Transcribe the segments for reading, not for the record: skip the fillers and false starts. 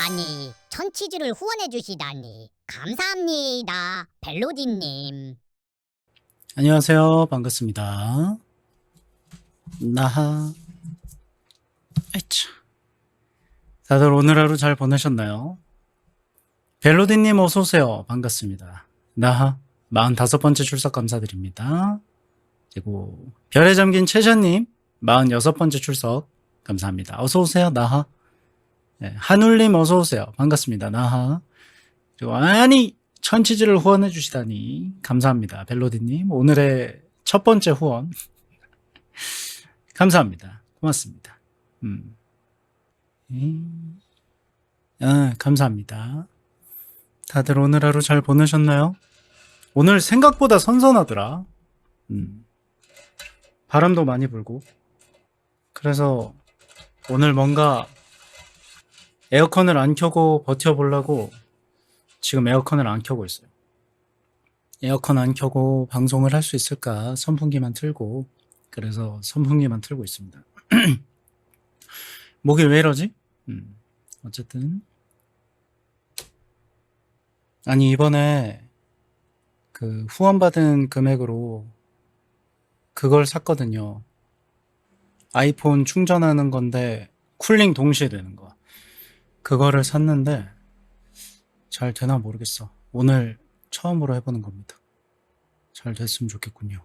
아니, 천치즈를 후원해 주시다니 감사합니다, 벨로디님. 안녕하세요. 반갑습니다. 나하. 아이차. 다들 오늘 하루 잘 보내셨나요? 벨로디님 어서오세요. 반갑습니다. 나하. 45번째 출석 감사드립니다. 그리고 별에 잠긴 채샤님 46번째 출석 감사합니다. 어서오세요. 나하. 네, 한울님 어서오세요. 반갑습니다. 나하. 그리고 아니 천치즈를 후원해 주시다니 감사합니다. 벨로디님 오늘의 첫 번째 후원 감사합니다. 고맙습니다. 감사합니다. 다들 오늘 하루 잘 보내셨나요? 오늘 생각보다 선선하더라. 바람도 많이 불고. 그래서 오늘 뭔가 에어컨을 안 켜고 버텨보려고 지금 에어컨을 안 켜고 있어요. 에어컨 안 켜고 방송을 할 수 있을까 선풍기만 틀고, 그래서 선풍기만 틀고 있습니다. 목이 왜 이러지? 어쨌든 아니 이번에 그 후원받은 금액으로 그걸 샀거든요. 아이폰 충전하는 건데 쿨링 동시에 되는 거. 그거를 샀는데 잘 되나 모르겠어. 오늘 처음으로 해보는 겁니다. 잘 됐으면 좋겠군요.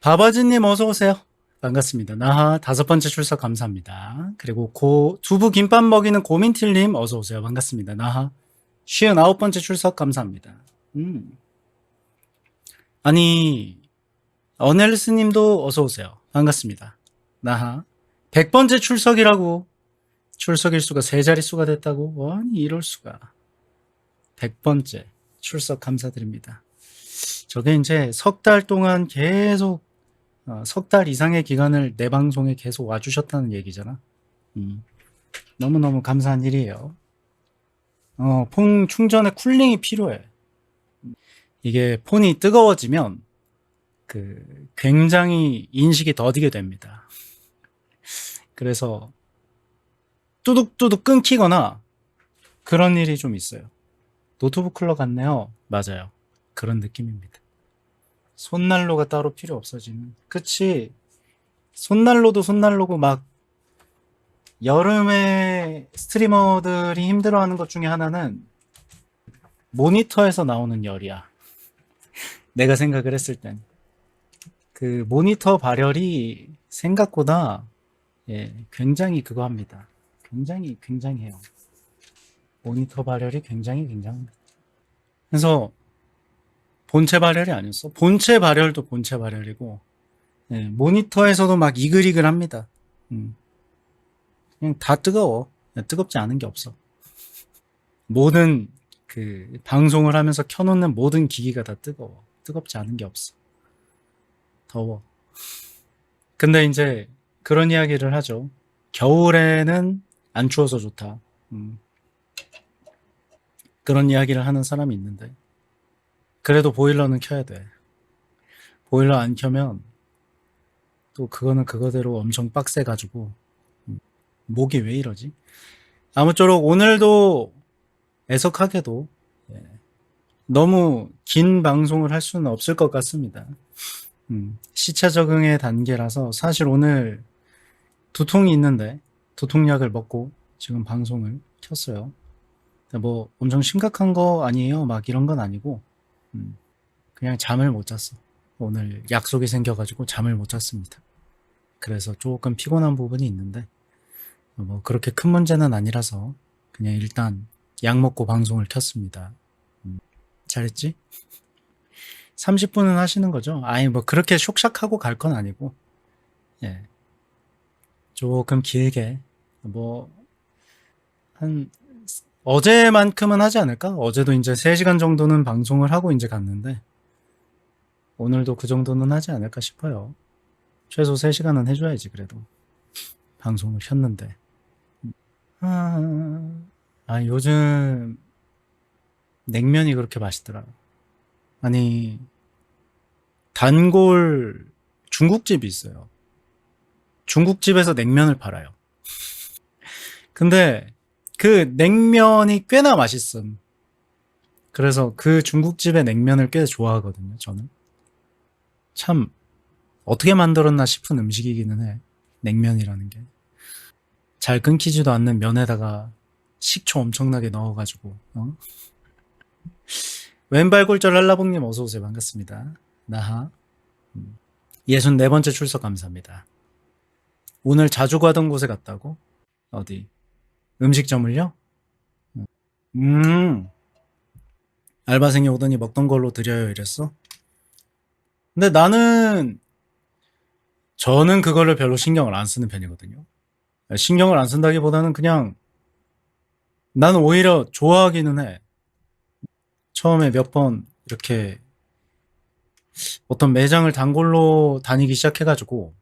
바바지님 어서 오세요. 반갑습니다. 나하 5번째 출석 감사합니다. 그리고 두부 김밥 먹이는 고민틸님 어서 오세요. 반갑습니다. 나하 59번째 출석 감사합니다. 아니 어넬스님도 어서 오세요. 반갑습니다. 나하 100번째 출석이라고. 출석일수가 3자릿수가 됐다고? 아니 이럴 수가. 100번째 출석 감사드립니다. 저게 이제 석 달 동안 계속 석 달 이상의 기간을 내 방송에 계속 와주셨다는 얘기잖아. 너무너무 감사한 일이에요. 폰 충전에 쿨링이 필요해. 이게 폰이 뜨거워지면 굉장히 인식이 더디게 됩니다. 그래서 뚜둑뚜둑 끊기거나 그런 일이 좀 있어요. 노트북 쿨러 같네요. 맞아요. 그런 느낌입니다. 손난로가 따로 필요 없어지는. 그치. 손난로도 손난로고 막 여름에 스트리머들이 힘들어하는 것 중에 하나는 모니터에서 나오는 열이야. 내가 생각을 했을 땐. 그 모니터 발열이 생각보다 굉장히 그거 합니다. 굉장해요. 모니터 발열이 굉장합니다. 그래서 본체 발열이 아니었어. 본체 발열도 본체 발열이고, 모니터에서도 막 이글이글 합니다. 그냥 다 뜨거워. 뜨겁지 않은 게 없어. 모든 방송을 하면서 켜놓는 모든 기기가 다 뜨거워. 뜨겁지 않은 게 없어. 더워. 근데 이제 그런 이야기를 하죠. 겨울에는 안 추워서 좋다. 그런 이야기를 하는 사람이 있는데, 그래도 보일러는 켜야 돼. 보일러 안 켜면 또 그거는 그거대로 엄청 빡세가지고 목이 왜 이러지? 아무쪼록 오늘도 애석하게도 너무 긴 방송을 할 수는 없을 것 같습니다. 시차 적응의 단계라서 사실 오늘 두통이 있는데 두통약을 먹고 지금 방송을 켰어요. 뭐 엄청 심각한 거 아니에요. 막 이런 건 아니고 그냥 잠을 못 잤어. 오늘 약속이 생겨가지고 잠을 못 잤습니다. 그래서 조금 피곤한 부분이 있는데 뭐 그렇게 큰 문제는 아니라서 그냥 일단 약 먹고 방송을 켰습니다. 잘했지? 30분은 하시는 거죠? 아니 뭐 그렇게 쇽샥하고 갈 건 아니고 조금 길게 뭐 한 어제만큼은 하지 않을까? 어제도 이제 3시간 정도는 방송을 하고 이제 갔는데 오늘도 그 정도는 하지 않을까 싶어요. 최소 3시간은 해줘야지 그래도. 방송을 켰는데. 요즘 냉면이 그렇게 맛있더라. 아니 단골 중국집이 있어요. 중국집에서 냉면을 팔아요. 근데 그 냉면이 꽤나 맛있음. 그래서 그 중국집의 냉면을 꽤 좋아하거든요, 저는. 참, 어떻게 만들었나 싶은 음식이기는 해. 냉면이라는 게. 잘 끊기지도 않는 면에다가 식초 엄청나게 넣어가지고, 어? 왼발골절 한라봉님 어서오세요. 반갑습니다. 나하. 64번째 출석 감사합니다. 오늘 자주 가던 곳에 갔다고? 어디? 음식점을요? 음, 알바생이 오더니 먹던 걸로 드려요 이랬어? 근데 저는 그거를 별로 신경을 안 쓰는 편이거든요. 신경을 안 쓴다기보다는 그냥 나는 오히려 좋아하기는 해. 처음에 몇 번 이렇게 어떤 매장을 단골로 다니기 시작해가지고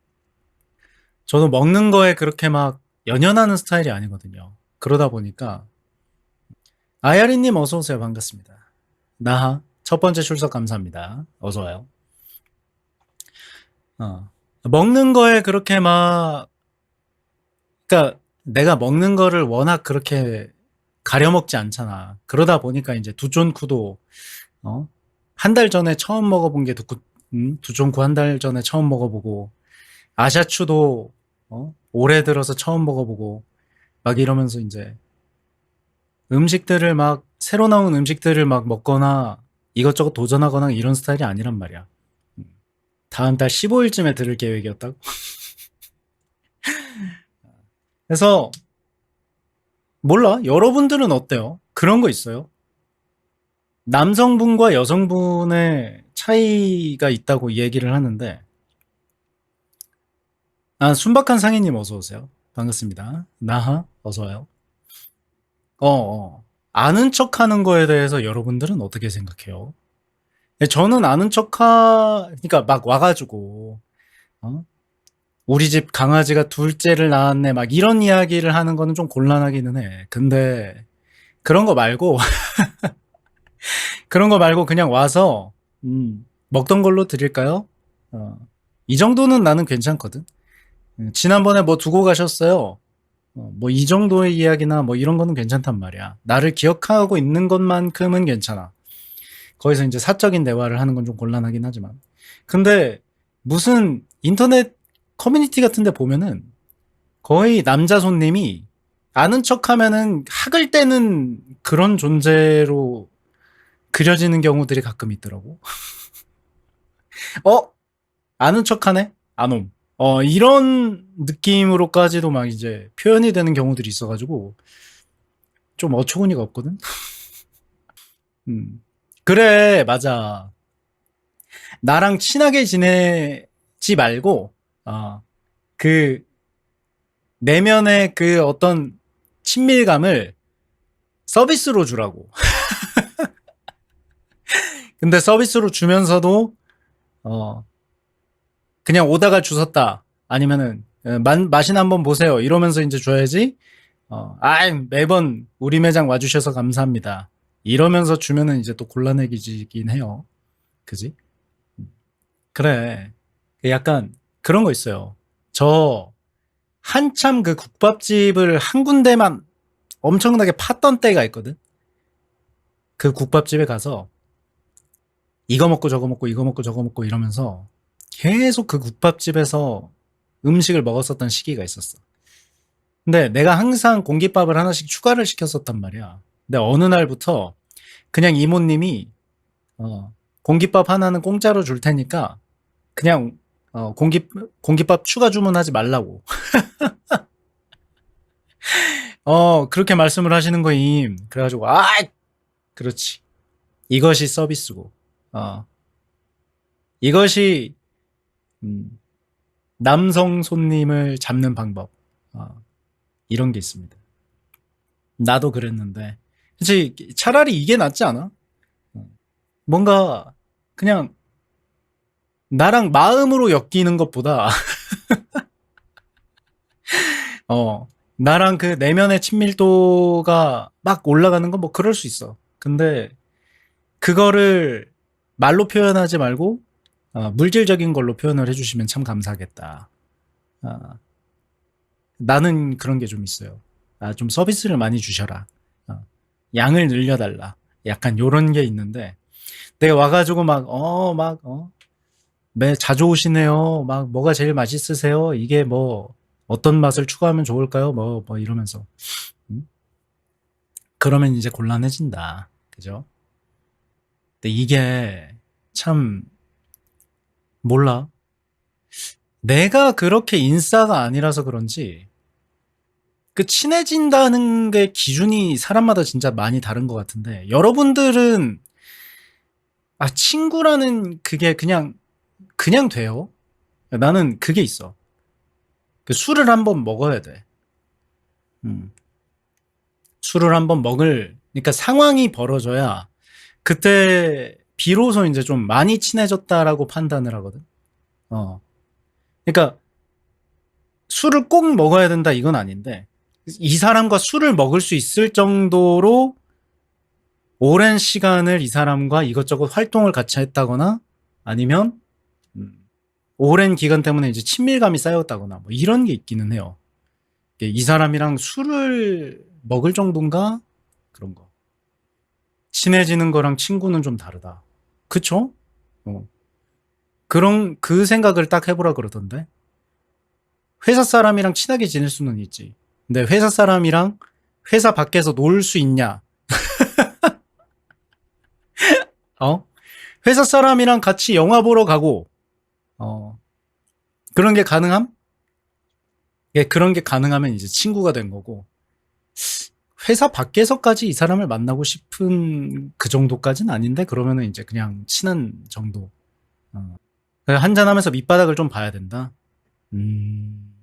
저도 먹는 거에 그렇게 막 연연하는 스타일이 아니거든요. 그러다 보니까 아야리님 어서 오세요. 반갑습니다. 나하 첫 번째 출석 감사합니다. 어서 와요. 먹는 거에 그렇게 막 그러니까 내가 먹는 거를 워낙 그렇게 가려 먹지 않잖아. 그러다 보니까 이제 두존쿠도 한 달 전에 처음 먹어본 게 두존쿠 한 달 전에 처음 먹어보고 아샤추도 올해 들어서 처음 먹어보고 막 이러면서 이제 음식들을 막 새로 나온 음식들을 막 먹거나 이것저것 도전하거나 이런 스타일이 아니란 말이야. 다음 달 15일쯤에 들을 계획이었다고. 그래서 몰라. 여러분들은 어때요? 그런 거 있어요? 남성분과 여성분의 차이가 있다고 얘기를 하는데 순박한 상인님 어서 오세요. 반갑습니다. 나하 어서 와요. 아는 척하는 거에 대해서 여러분들은 어떻게 생각해요? 저는 그러니까 막 와가지고 어? 우리 집 강아지가 둘째를 낳았네 막 이런 이야기를 하는 거는 좀 곤란하기는 해. 근데 그런 거 말고 그런 거 말고 그냥 와서 먹던 걸로 드릴까요? 이 정도는 나는 괜찮거든. 지난번에 뭐 두고 가셨어요. 뭐 이 정도의 이야기나 뭐 이런 거는 괜찮단 말이야. 나를 기억하고 있는 것만큼은 괜찮아. 거기서 이제 사적인 대화를 하는 건 좀 곤란하긴 하지만. 근데 무슨 인터넷 커뮤니티 같은 데 보면은 거의 남자 손님이 아는 척 하면은 학을 떼는 그런 존재로 그려지는 경우들이 가끔 있더라고. 어? 아는 척 하네? 안옴. 이런 느낌으로까지도 막 이제 표현이 되는 경우들이 있어가지고 좀 어처구니가 없거든? 그래, 맞아. 나랑 친하게 지내지 말고, 그, 내면의 그 어떤 친밀감을 서비스로 주라고. 근데 서비스로 주면서도, 그냥 오다가 주웠다. 아니면은, 맛이나 한번 보세요. 이러면서 이제 줘야지. 매번 우리 매장 와주셔서 감사합니다. 이러면서 주면은 이제 또 곤란해지긴 해요. 그지? 그래. 약간 그런 거 있어요. 저 한참 그 국밥집을 한 군데만 엄청나게 팠던 때가 있거든. 그 국밥집에 가서 이거 먹고 저거 먹고 이거 먹고 저거 먹고 이러면서 계속 그 국밥집에서 음식을 먹었었던 시기가 있었어. 근데 내가 항상 공깃밥을 하나씩 추가를 시켰었단 말이야. 근데 어느 날부터 그냥 이모님이 공깃밥 하나는 공짜로 줄 테니까 그냥 공깃밥 추가 주문하지 말라고. 그렇게 말씀을 하시는 거임. 그래가지고 그렇지. 이것이 서비스고. 이것이 남성 손님을 잡는 방법. 이런 게 있습니다. 나도 그랬는데. 그치, 차라리 이게 낫지 않아? 뭔가 그냥 나랑 마음으로 엮이는 것보다 나랑 그 내면의 친밀도가 막 올라가는 건 뭐 그럴 수 있어. 근데 그거를 말로 표현하지 말고 물질적인 걸로 표현을 해주시면 참 감사하겠다. 나는 그런 게 좀 있어요. 좀 서비스를 많이 주셔라. 양을 늘려달라. 약간 요런 게 있는데, 내가 와가지고 매 자주 오시네요. 막 뭐가 제일 맛있으세요? 이게 뭐 어떤 맛을 추가하면 좋을까요? 뭐 이러면서. 음? 그러면 이제 곤란해진다. 그죠? 근데 이게 참 몰라. 내가 그렇게 인싸가 아니라서 그런지 그 친해진다는 게 기준이 사람마다 진짜 많이 다른 것 같은데 여러분들은 친구라는 그게 그냥 돼요. 나는 그게 있어. 그 술을 한번 먹어야 돼. 음. 술을 한번 그러니까 상황이 벌어져야 그때 비로소 이제 좀 많이 친해졌다라고 판단을 하거든. 어. 그러니까 술을 꼭 먹어야 된다 이건 아닌데 이 사람과 술을 먹을 수 있을 정도로 오랜 시간을 이 사람과 이것저것 활동을 같이 했다거나 아니면 음, 오랜 기간 때문에 이제 친밀감이 쌓였다거나 뭐 이런 게 있기는 해요. 이 사람이랑 술을 먹을 정도인가? 그런 거. 친해지는 거랑 친구는 좀 다르다. 그쵸? 어. 그 생각을 딱 해보라 그러던데. 회사 사람이랑 친하게 지낼 수는 있지. 근데 회사 사람이랑 회사 밖에서 놀 수 있냐? 어? 회사 사람이랑 같이 영화 보러 가고, 어, 그런 게 가능함? 예, 그런 게 가능하면 이제 친구가 된 거고, 회사 밖에서까지 이 사람을 만나고 싶은 그 정도까지는 아닌데, 그러면은 이제 그냥 친한 정도. 한잔하면서 밑바닥을 좀 봐야 된다. 음,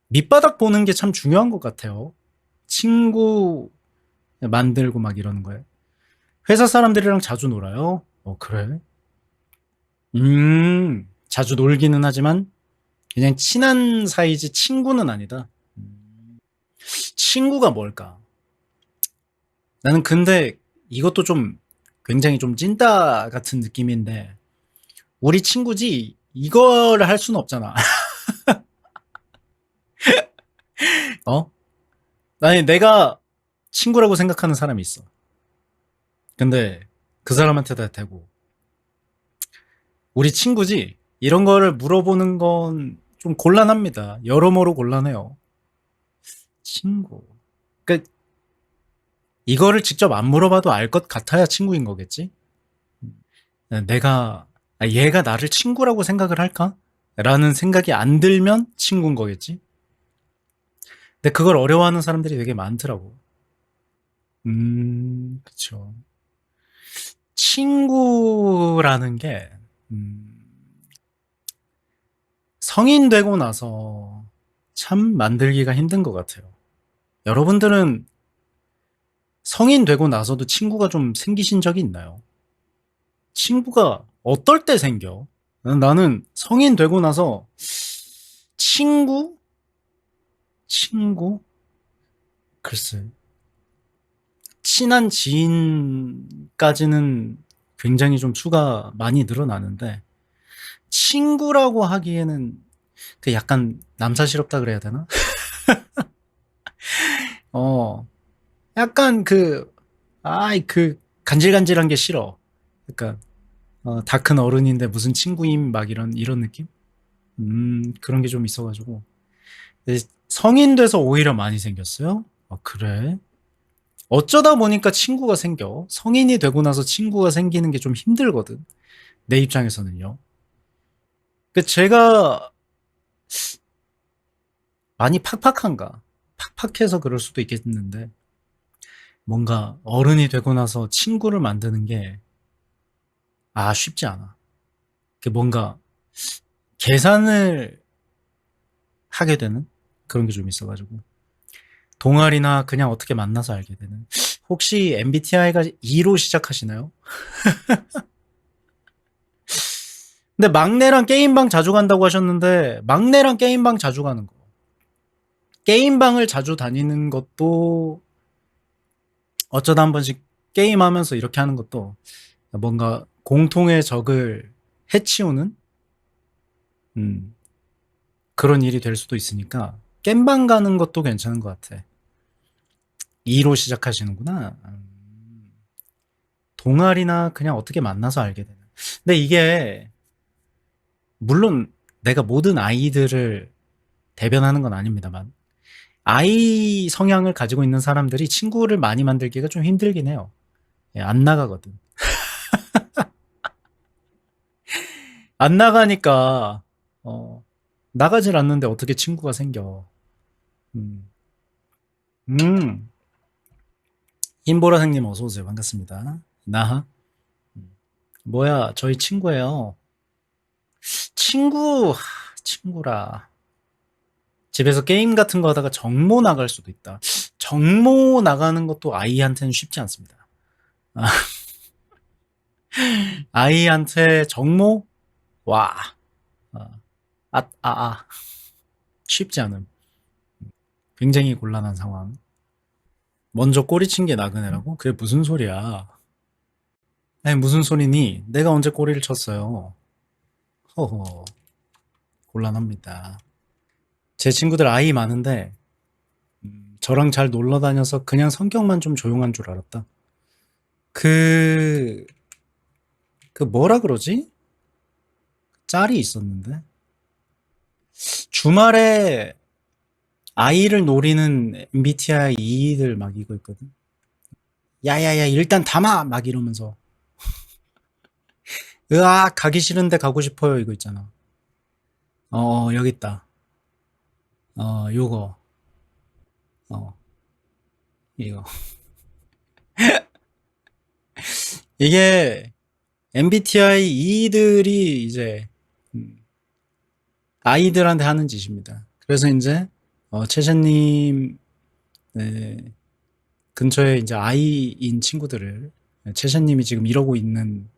밑바닥 보는 게 참 중요한 것 같아요. 친구 만들고 막 이러는 거예요. 회사 사람들이랑 자주 놀아요? 그래? 자주 놀기는 하지만 그냥 친한 사이지 친구는 아니다. 친구가 뭘까? 나는 근데 이것도 좀 굉장히 좀 찐따 같은 느낌인데 우리 친구지 이걸 할 수는 없잖아. 어? 아니 내가 친구라고 생각하는 사람이 있어. 근데 그 사람한테다 대고 우리 친구지 이런 거를 물어보는 건 좀 곤란합니다. 여러모로 곤란해요. 친구. 그러니까 이거를 직접 안 물어봐도 알 것 같아야 친구인 거겠지? 얘가 나를 친구라고 생각을 할까? 라는 생각이 안 들면 친구인 거겠지? 근데 그걸 어려워하는 사람들이 되게 많더라고. 그쵸. 친구라는 게, 성인 되고 나서 참 만들기가 힘든 것 같아요. 여러분들은 성인 되고 나서도 친구가 좀 생기신 적이 있나요? 친구가 어떨 때 생겨? 나는 성인 되고 나서 친구? 친구? 글쎄. 친한 지인까지는 굉장히 좀 수가 많이 늘어나는데, 친구라고 하기에는 그 약간 남사시럽다 그래야 되나? 어, 약간 간질간질한 게 싫어. 그러니까, 다 큰 어른인데 무슨 친구임, 막 이런 느낌? 그런 게 좀 있어가지고. 근데 성인 돼서 오히려 많이 생겼어요? 그래? 어쩌다 보니까 친구가 생겨. 성인이 되고 나서 친구가 생기는 게 좀 힘들거든. 내 입장에서는요. 제가 많이 팍팍한가? 팍팍해서 그럴 수도 있겠는데, 뭔가 어른이 되고 나서 친구를 만드는 게, 쉽지 않아. 뭔가 계산을 하게 되는 그런 게 좀 있어가지고. 동아리나 그냥 어떻게 만나서 알게 되는. 혹시 MBTI가 2로 시작하시나요? 근데 막내랑 게임방 자주 간다고 하셨는데, 막내랑 게임방 자주 가는 거. 게임방을 자주 다니는 것도 어쩌다 한 번씩 게임하면서 이렇게 하는 것도 뭔가 공통의 적을 해치우는 음, 그런 일이 될 수도 있으니까 겜방 가는 것도 괜찮은 것 같아. 2로 시작하시는구나. 동아리나 그냥 어떻게 만나서 알게 되는. 근데 이게 물론 내가 모든 아이들을 대변하는 건 아닙니다만 아이 성향을 가지고 있는 사람들이 친구를 많이 만들기가 좀 힘들긴 해요. 예, 안 나가거든. 안 나가니까 나가질 않는데 어떻게 친구가 생겨. 음. 음. 흰보라색님 어서 오세요. 반갑습니다. 나하. 뭐야, 저희 친구예요. 친구라. 집에서 게임 같은 거 하다가 정모 나갈 수도 있다. 정모 나가는 것도 아이한테는 쉽지 않습니다. 아, 아이한테 정모? 와. 쉽지 않음. 굉장히 곤란한 상황. 먼저 꼬리친 게 나그네라고? 그게 무슨 소리야? 아니, 무슨 소리니? 내가 언제 꼬리를 쳤어요? 허허. 곤란합니다. 제 친구들 아이 많은데 저랑 잘 놀러 다녀서 그냥 성격만 좀 조용한 줄 알았다. 그 뭐라 그러지? 짤이 있었는데 주말에 아이를 노리는 MBTI 이들 막 이거 있거든. 야야야 일단 담아 막 이러면서 으악 가기 싫은데 가고 싶어요 이거 있잖아. 여기 있다. 요거 어 이거 이게 MBTI 이들이 이제 아이들한테 하는 짓입니다. 그래서 이제 채샤님 네, 근처에 이제 아이인 친구들을 채샤님이 지금 이러고 있는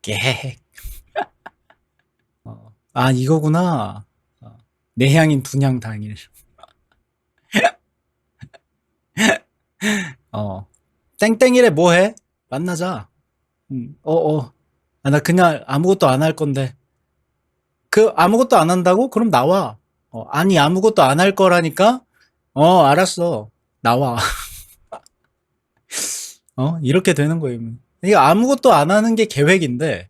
계획 이거구나. 내향인 분향 당일. 땡땡이래 뭐해? 만나자. 나 그냥 아무것도 안 할 건데. 그 아무것도 안 한다고? 그럼 나와. 아니 아무것도 안 할 거라니까? 알았어. 나와. 이렇게 되는 거예요. 이게 아무것도 안 하는 게 계획인데,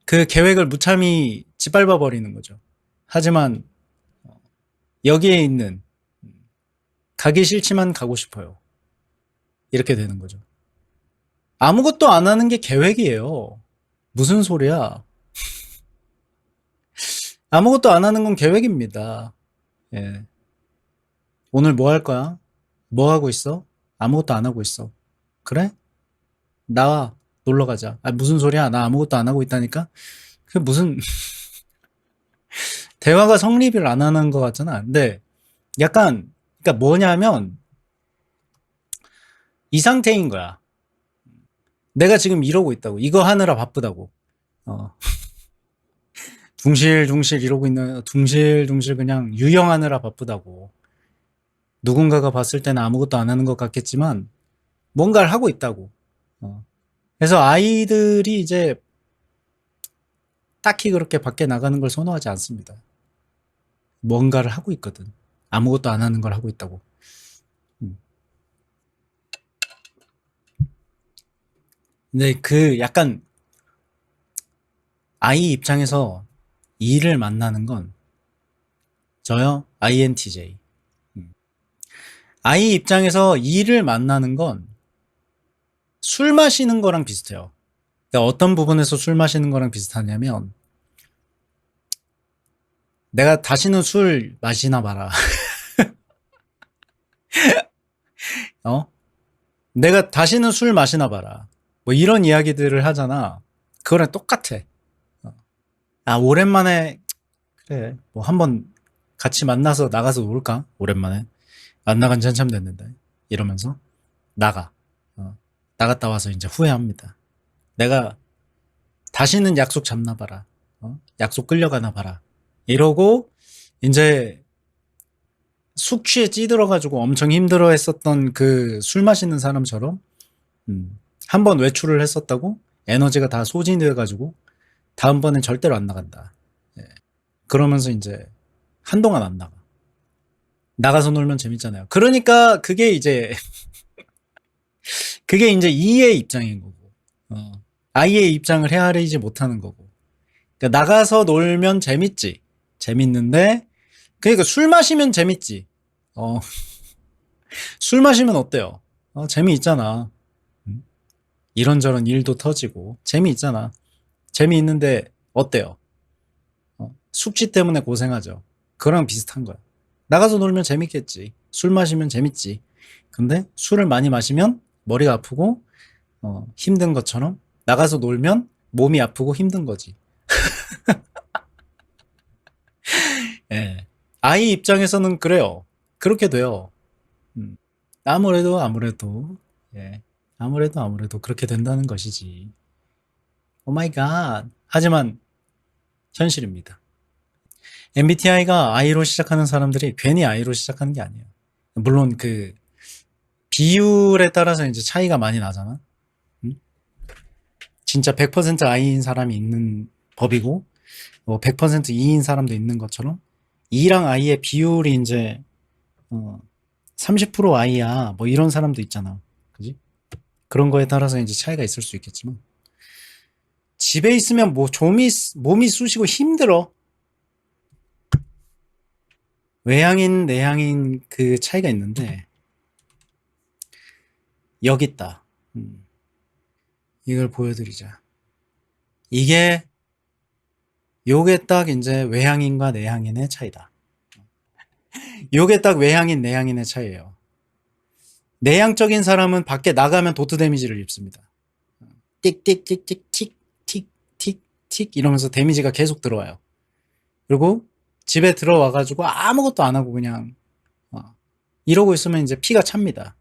그 계획을 무참히 짓밟아 버리는 거죠. 하지만 여기에 있는 가기 싫지만 가고 싶어요. 이렇게 되는 거죠. 아무것도 안 하는 게 계획이에요. 무슨 소리야? 아무것도 안 하는 건 계획입니다. 예. 오늘 뭐 할 거야? 뭐 하고 있어? 아무것도 안 하고 있어. 그래? 나와. 놀러 가자. 무슨 소리야? 나 아무것도 안 하고 있다니까? 그 무슨, 대화가 성립을 안 하는 것 같잖아. 근데 약간, 그러니까 뭐냐면, 이 상태인 거야. 내가 지금 이러고 있다고. 이거 하느라 바쁘다고. 둥실둥실 이러고 있는, 둥실둥실 그냥 유영하느라 바쁘다고. 누군가가 봤을 때는 아무것도 안 하는 것 같겠지만, 뭔가를 하고 있다고. 그래서 아이들이 이제 딱히 그렇게 밖에 나가는 걸 선호하지 않습니다. 뭔가를 하고 있거든. 아무것도 안 하는 걸 하고 있다고. 근데 그 약간 아이 입장에서 이를 만나는 건 저요? INTJ. 아이 입장에서 이를 만나는 건 술 마시는 거랑 비슷해요. 그러니까 어떤 부분에서 술 마시는 거랑 비슷하냐면 내가 다시는 술 마시나 봐라. 내가 다시는 술 마시나 봐라. 뭐 이런 이야기들을 하잖아. 그거랑 똑같아. 오랜만에 그래 뭐 한번 같이 만나서 나가서 놀까? 오랜만에 안 나간 지 한참 됐는데 이러면서 나가. 나갔다 와서 이제 후회합니다. 내가 다시는 약속 잡나 봐라. 약속 끌려가나 봐라. 이러고 이제 숙취에 찌들어가지고 엄청 힘들어 했었던 그 술 마시는 사람처럼 한번 외출을 했었다고 에너지가 다 소진돼가지고 다음번엔 절대로 안 나간다. 예. 그러면서 이제 한동안 안 나가. 나가서 놀면 재밌잖아요. 그러니까 그게 이제 그게 이제 E의 입장인 거고, I의 입장을 헤아리지 못하는 거고. 그러니까 나가서 놀면 재밌지. 재밌는데, 그러니까 술 마시면 재밌지. 어, 술 마시면 어때요? 재미있잖아. 이런저런 일도 터지고, 재미있잖아. 재미있는데, 어때요? 숙취 때문에 고생하죠. 그거랑 비슷한 거야. 나가서 놀면 재밌겠지. 술 마시면 재밌지. 근데 술을 많이 마시면 머리가 아프고, 힘든 것처럼 나가서 놀면 몸이 아프고 힘든 거지. 예. 아이 입장에서는 그래요. 그렇게 돼요. 음. 아무래도, 예. 아무래도 그렇게 된다는 것이지. 오 마이 갓. 하지만 현실입니다. MBTI가 I로 시작하는 사람들이 괜히 I로 시작하는 게 아니에요. 물론 그 비율에 따라서 이제 차이가 많이 나잖아. 음? 진짜 100% I인 사람이 있는 법이고, 100% E인 사람도 있는 것처럼 E랑 I의 비율이 이제 30% I야 뭐 이런 사람도 있잖아. 그지? 그런 거에 따라서 이제 차이가 있을 수 있겠지만 집에 있으면 뭐 몸이 쑤시고 힘들어. 외향인 내향인 그 차이가 있는데 여기 있다. 이걸 보여드리자. 이게 요게 딱 이제 외향인과 내향인의 차이다. 요게 딱 외향인 내향인의 차이예요. 내향적인 사람은 밖에 나가면 도트 데미지를 입습니다. 띡띡띡띡 틱틱틱틱 이러면서 데미지가 계속 들어와요. 그리고 집에 들어와가지고 아무것도 안 하고 그냥 이러고 있으면 이제 피가 찹니다.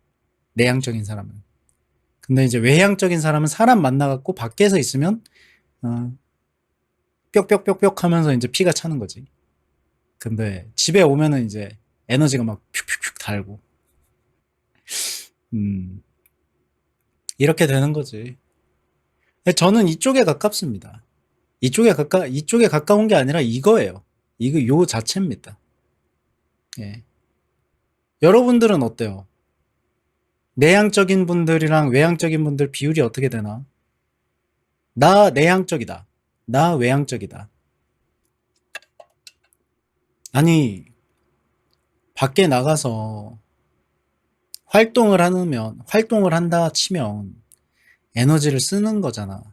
내향적인 사람은. 근데 이제 외향적인 사람은 사람 만나갖고 밖에서 있으면 뾱뾱뾱뾱 하면서 이제 피가 차는 거지. 근데 집에 오면은 이제 에너지가 막 퓨퓨퓨 달고 이렇게 되는 거지. 저는 이쪽에 가깝습니다. 이쪽에 가까운 게 아니라 이거예요. 이거 요 자체입니다. 예. 여러분들은 어때요? 내향적인 분들이랑 외향적인 분들 비율이 어떻게 되나? 나 내향적이다. 나 외향적이다. 아니, 밖에 나가서 활동을 한다 치면 에너지를 쓰는 거잖아.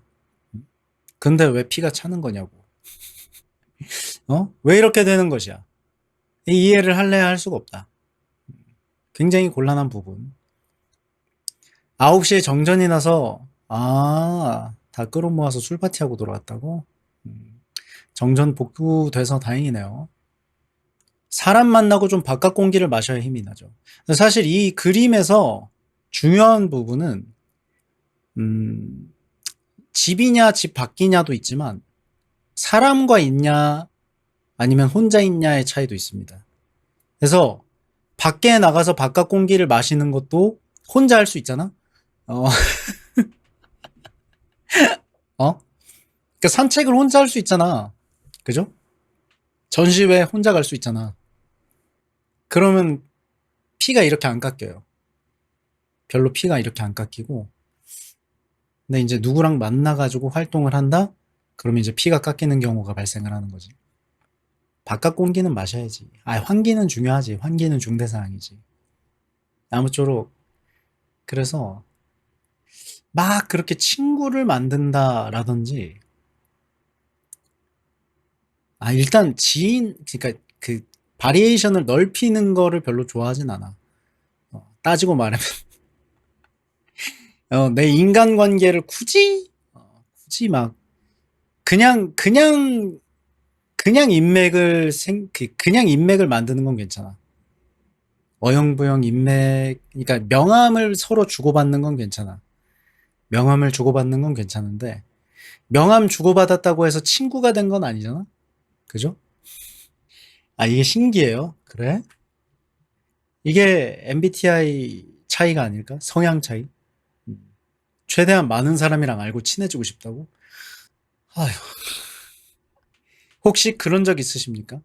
근데 왜 피가 차는 거냐고. 왜 이렇게 되는 것이야? 이해를 할래야 할 수가 없다. 굉장히 곤란한 부분. 9시에 정전이 나서, 다 끌어모아서 술 파티하고 돌아왔다고? 정전 복구돼서 다행이네요. 사람 만나고 좀 바깥 공기를 마셔야 힘이 나죠. 사실 이 그림에서 중요한 부분은, 집이냐, 집 밖이냐도 있지만, 사람과 있냐, 아니면 혼자 있냐의 차이도 있습니다. 그래서, 밖에 나가서 바깥 공기를 마시는 것도 혼자 할 수 있잖아? 어, 그러니까 산책을 혼자 할 수 있잖아. 그죠? 전시회 혼자 갈 수 있잖아. 그러면 피가 이렇게 안 깎여요. 별로 피가 이렇게 안 깎이고. 근데 이제 누구랑 만나가지고 활동을 한다? 그러면 이제 피가 깎이는 경우가 발생을 하는 거지. 바깥 공기는 마셔야지. 환기는 중요하지. 환기는 중대사항이지. 아무쪼록. 그래서 막 그렇게 친구를 만든다라든지, 일단 그러니까 그 바리에이션을 넓히는 거를 별로 좋아하진 않아. 따지고 말하면 내 인간관계를 굳이 막 그냥 그냥 인맥을 만드는 건 괜찮아. 어영부영 인맥, 그러니까 명함을 서로 주고받는 건 괜찮아. 명함을 주고받는 건 괜찮은데 명함 주고받았다고 해서 친구가 된 건 아니잖아. 그죠? 이게 신기해요. 그래? 이게 MBTI 차이가 아닐까? 성향 차이? 최대한 많은 사람이랑 알고 친해지고 싶다고? 아휴, 혹시 그런 적 있으십니까?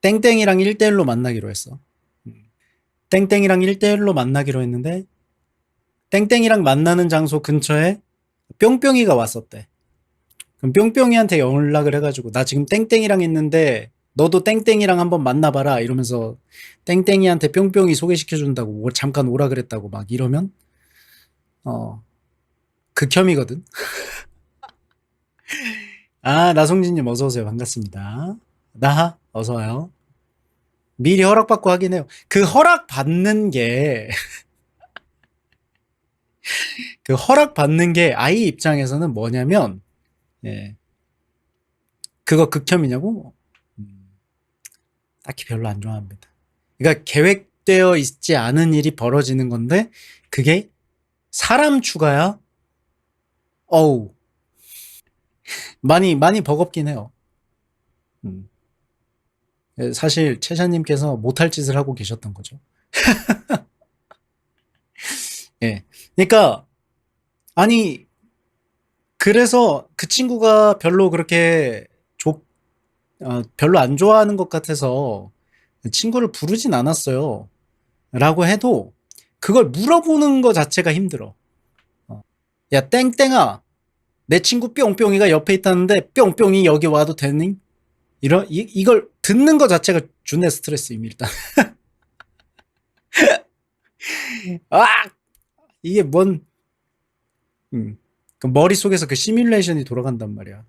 땡땡이랑 1대1로 만나기로 했어. 땡땡이랑 1대1로 만나기로 했는데 땡땡이랑 만나는 장소 근처에 뿅뿅이가 왔었대. 그럼 뿅뿅이한테 연락을 해가지고 나 지금 땡땡이랑 있는데 너도 땡땡이랑 한번 만나봐라 이러면서 땡땡이한테 뿅뿅이 소개시켜준다고 잠깐 오라 그랬다고 막 이러면 극혐이거든. 아, 나성진님 어서오세요. 반갑습니다. 나하 어서와요. 미리 허락받고 하긴 해요. 그 허락받는 게 그 허락받는 게 아이 입장에서는 뭐냐면 예, 그거 극혐이냐고? 딱히 별로 안 좋아합니다. 그러니까 계획되어 있지 않은 일이 벌어지는 건데 그게 사람 추가야? 어우, 많이 버겁긴 해요. 음. 사실 채샤님께서 못할 짓을 하고 계셨던 거죠. 예. 그러니까 아니 그래서 그 친구가 별로 그렇게 별로 안 좋아하는 것 같아서 친구를 부르진 않았어요. 라고 해도 그걸 물어보는 것 자체가 힘들어. 야, 땡땡아. 내 친구 뿅뿅이가 옆에 있다는데 뿅뿅이 여기 와도 되니? 이걸 듣는 것 자체가 준내 스트레스임, 일단. 아! 이게 그 머릿속에서 그 시뮬레이션이 돌아간단 말이야.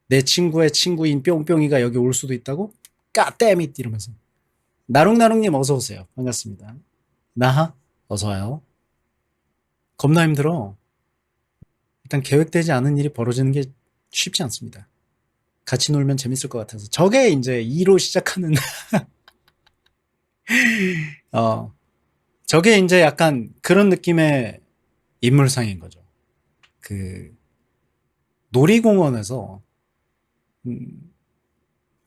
내 친구의 친구인 뿅뿅이가 여기 올 수도 있다고? 까땜잇 이러면서. 나롱나롱님 어서오세요. 반갑습니다. 나하? 어서와요. 겁나 힘들어. 일단 계획되지 않은 일이 벌어지는 게 쉽지 않습니다. 같이 놀면 재밌을 것 같아서. 저게 이제 2로 시작하는, 어, 저게 이제 약간 그런 느낌의 인물상인 거죠. 그, 놀이공원에서,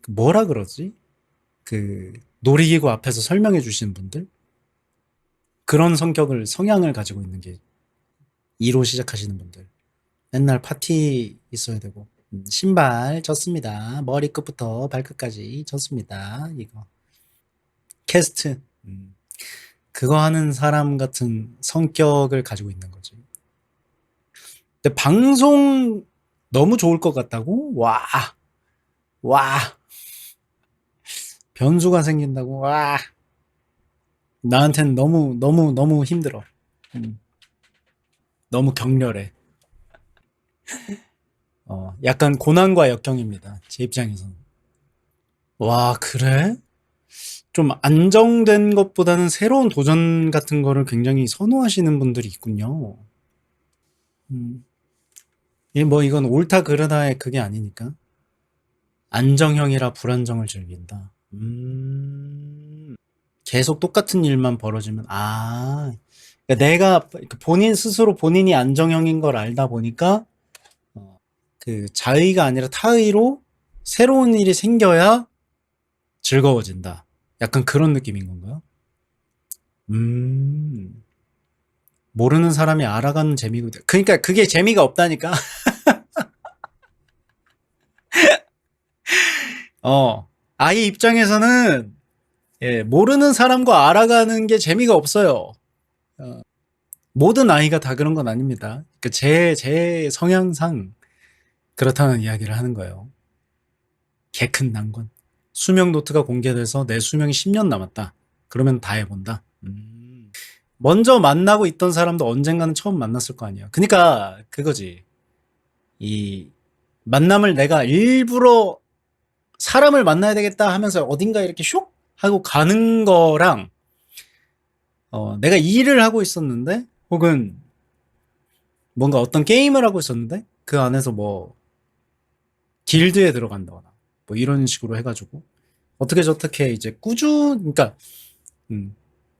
뭐라 그러지? 그, 놀이기구 앞에서 설명해 주시는 분들? 그런 성향을 가지고 있는 게 2로 시작하시는 분들. 맨날 파티 있어야 되고, 신발 졌습니다. 머리끝부터 발끝까지 졌습니다. 이거. 캐스트. 그거 하는 사람 같은 성격을 가지고 있는 거지. 근데 방송 너무 좋을 것 같다고? 와, 변수가 생긴다고? 와, 나한테는 너무 힘들어. 너무 격렬해. 약간 고난과 역경입니다. 제 입장에서는. 와, 그래? 좀 안정된 것보다는 새로운 도전 같은 거를 굉장히 선호하시는 분들이 있군요. 음, 이건 옳다 그르다의 그게 아니니까. 안정형이라 불안정을 즐긴다. 계속 똑같은 일만 벌어지면, 그러니까 내가 본인 스스로 본인이 안정형인 걸 알다 보니까, 그 자의가 아니라 타의로 새로운 일이 생겨야 즐거워진다. 약간 그런 느낌인 건가요? 모르는 사람이 알아가는 재미고, 그러니까 그게 재미가 없다니까? 아이 입장에서는, 예, 모르는 사람과 알아가는 게 재미가 없어요. 모든 아이가 다 그런 건 아닙니다. 그 제 성향상 그렇다는 이야기를 하는 거예요. 개 큰 난관. 수명 노트가 공개돼서 내 수명이 10년 남았다. 그러면 다 해본다. 먼저 만나고 있던 사람도 언젠가는 처음 만났을 거 아니야. 그러니까 그거지. 이 만남을 내가 일부러 사람을 만나야 되겠다 하면서 어딘가 이렇게 슉 하고 가는 거랑 내가 일을 하고 있었는데 혹은 뭔가 어떤 게임을 하고 있었는데 그 안에서 뭐 길드에 들어간다거나 뭐 이런 식으로 해가지고 어떻게 저렇게 이제 그러니까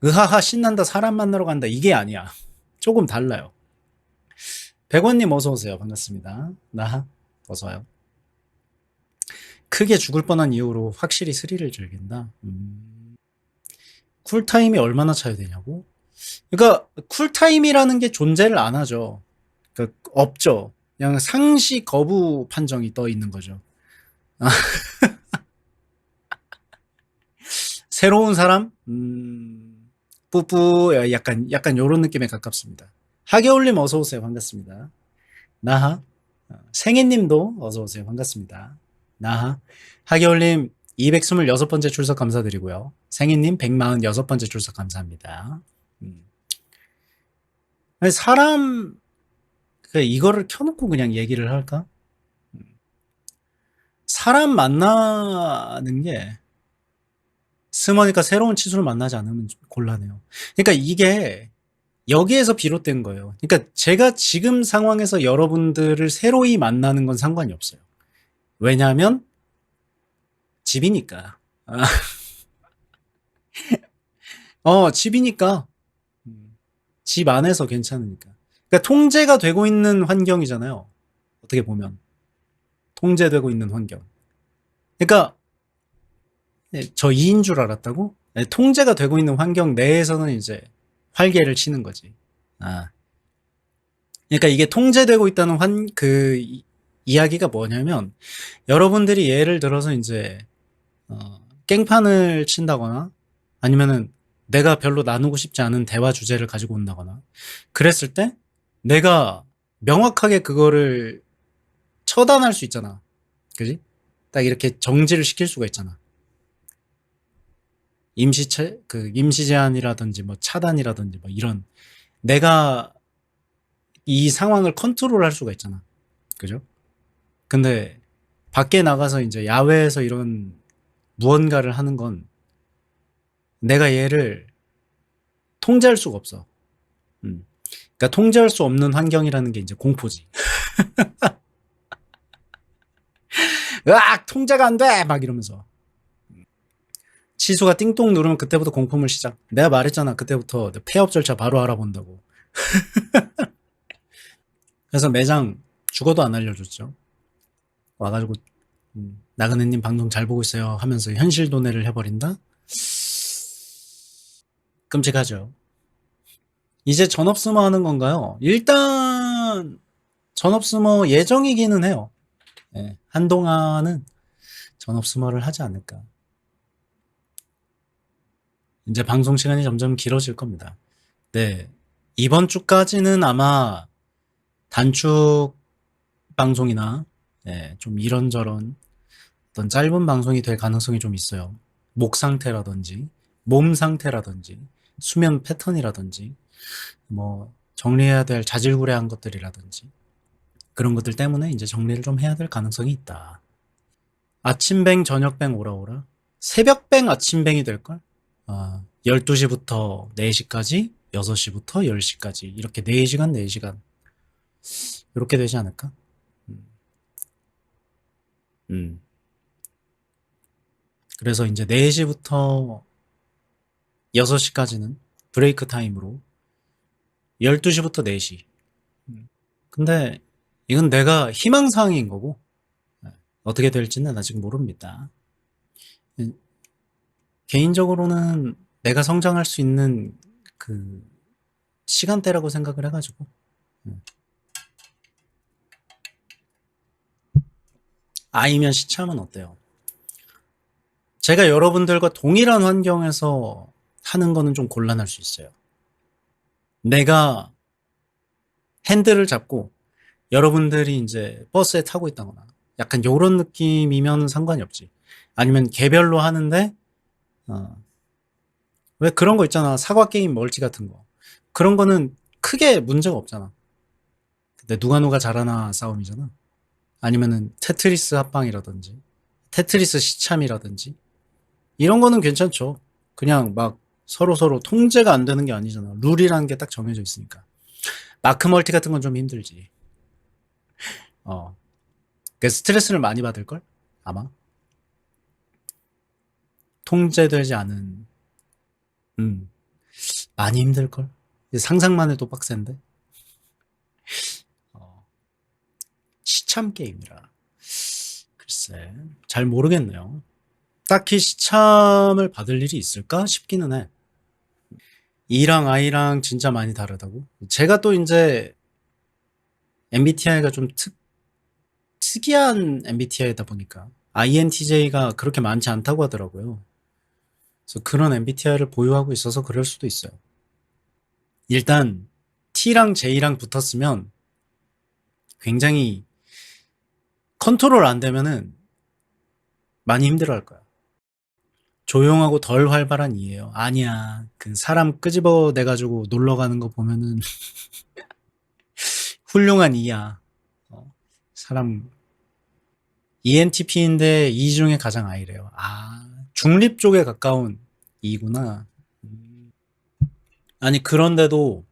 으하하 신난다 사람 만나러 간다 이게 아니야. 조금 달라요. 백원님 어서 오세요. 반갑습니다. 나하 어서 와요. 크게 죽을 뻔한 이유로 확실히 스릴을 즐긴다. 쿨타임이 얼마나 차야 되냐고? 그러니까 쿨타임이라는 게 존재를 안 하죠. 그러니까 없죠. 그냥 상시 거부 판정이 떠 있는 거죠. 새로운 사람? 뿌뿌 약간 요런 느낌에 가깝습니다. 하겨울님 어서 오세요. 반갑습니다. 나하. 생애님도 어서 오세요. 반갑습니다. 나하. 하겨울님 226번째 출석 감사드리고요. 생애님 146번째 출석 감사합니다. 아니, 사람 이거를 켜놓고 그냥 얘기를 할까? 사람 만나는 게 스머니까 새로운 치수를 만나지 않으면 좀 곤란해요. 그러니까 이게 여기에서 비롯된 거예요. 그러니까 제가 지금 상황에서 여러분들을 새로이 만나는 건 상관이 없어요. 왜냐하면 집이니까. 집이니까. 집 안에서 괜찮으니까. 그러니까 통제가 되고 있는 환경이잖아요. 어떻게 보면. 통제되고 있는 환경. 그러니까 저 2인 줄 알았다고? 통제가 되고 있는 환경 내에서는 이제 활개를 치는 거지. 그러니까 이게 통제되고 있다는 이야기가 뭐냐면, 여러분들이 예를 들어서 이제, 깽판을 친다거나, 아니면은 내가 별로 나누고 싶지 않은 대화 주제를 가지고 온다거나, 그랬을 때, 내가 명확하게 그거를 처단할 수 있잖아. 그지? 딱 이렇게 정지를 시킬 수가 있잖아. 임시 제한이라든지 뭐 차단이라든지 뭐 이런, 내가 이 상황을 컨트롤할 수가 있잖아. 그죠? 근데 밖에 나가서 이제 야외에서 이런 무언가를 하는 건 내가 얘를 통제할 수가 없어. 그러니까 통제할 수 없는 환경이라는 게 이제 공포지. 으악! 통제가 안 돼! 막 이러면서. 치수가 띵동 누르면 그때부터 공포물 시작. 내가 말했잖아. 그때부터 폐업 절차 바로 알아본다고. 그래서 매장 죽어도 안 알려줬죠. 와가지고 나그네님 방송 잘 보고 있어요 하면서 현실 도내를 해버린다? 끔찍하죠. 이제 전업스머 하는 건가요? 일단 전업스머 예정이기는 해요. 네, 한동안은 전업스머를 하지 않을까. 이제 방송 시간이 점점 길어질 겁니다. 네, 이번 주까지는 아마 단축 방송이나 좀 이런저런 어떤 짧은 방송이 될 가능성이 좀 있어요. 목 상태라든지 몸 상태라든지 수면 패턴이라든지 뭐 정리해야 될 자질구레한 것들이라든지 그런 것들 때문에 이제 정리를 좀 해야 될 가능성이 있다. 아침뱅 저녁뱅 오라오라 새벽뱅 아침뱅이 될걸? 12시부터 4시까지 6시부터 10시까지 이렇게 4시간 4시간 이렇게 되지 않을까? 그래서 이제 4시부터 6시까지는 브레이크 타임으로 12시부터 4시. 근데 이건 내가 희망사항인 거고 어떻게 될지는 아직 모릅니다. 개인적으로는 내가 성장할 수 있는 그 시간대라고 생각을 해가지고 아이면 시참은 어때요? 제가 여러분들과 동일한 환경에서 하는 거는 좀 곤란할 수 있어요. 내가 핸들을 잡고 여러분들이 이제 버스에 타고 있다거나 약간 요런 느낌이면 상관이 없지. 아니면 개별로 하는데 왜 그런 거 있잖아. 사과 게임 멀티 같은 거. 그런 거는 크게 문제가 없잖아. 근데 누가 잘하나 싸움이잖아. 아니면은 테트리스 합방이라든지 테트리스 시참이라든지 이런 거는 괜찮죠. 그냥 막 서로 통제가 안 되는 게 아니잖아. 룰이라는 게 딱 정해져 있으니까. 마크 멀티 같은 건 좀 힘들지. 그 스트레스를 많이 받을걸? 아마. 통제되지 않은, 많이 힘들걸? 상상만 해도 빡센데? 시참 게임이라. 글쎄, 잘 모르겠네요. 딱히 시참을 받을 일이 있을까 싶기는 해. E랑 I랑 진짜 많이 다르다고? 제가 또 이제 MBTI가 좀 특이한 MBTI다 보니까 INTJ가 그렇게 많지 않다고 하더라고요. 그래서 그런 MBTI를 보유하고 있어서 그럴 수도 있어요. 일단 T랑 J랑 붙었으면 굉장히 컨트롤 안 되면은 많이 힘들어할 거야. 조용하고 덜 활발한 E예요. 아니야. 그 사람 끄집어내가지고 놀러 가는 거 보면은 훌륭한 E야. 사람 ENTP인데 E 중에 가장 I래요. 아, 중립 쪽에 가까운 E구나. 아니 그런데도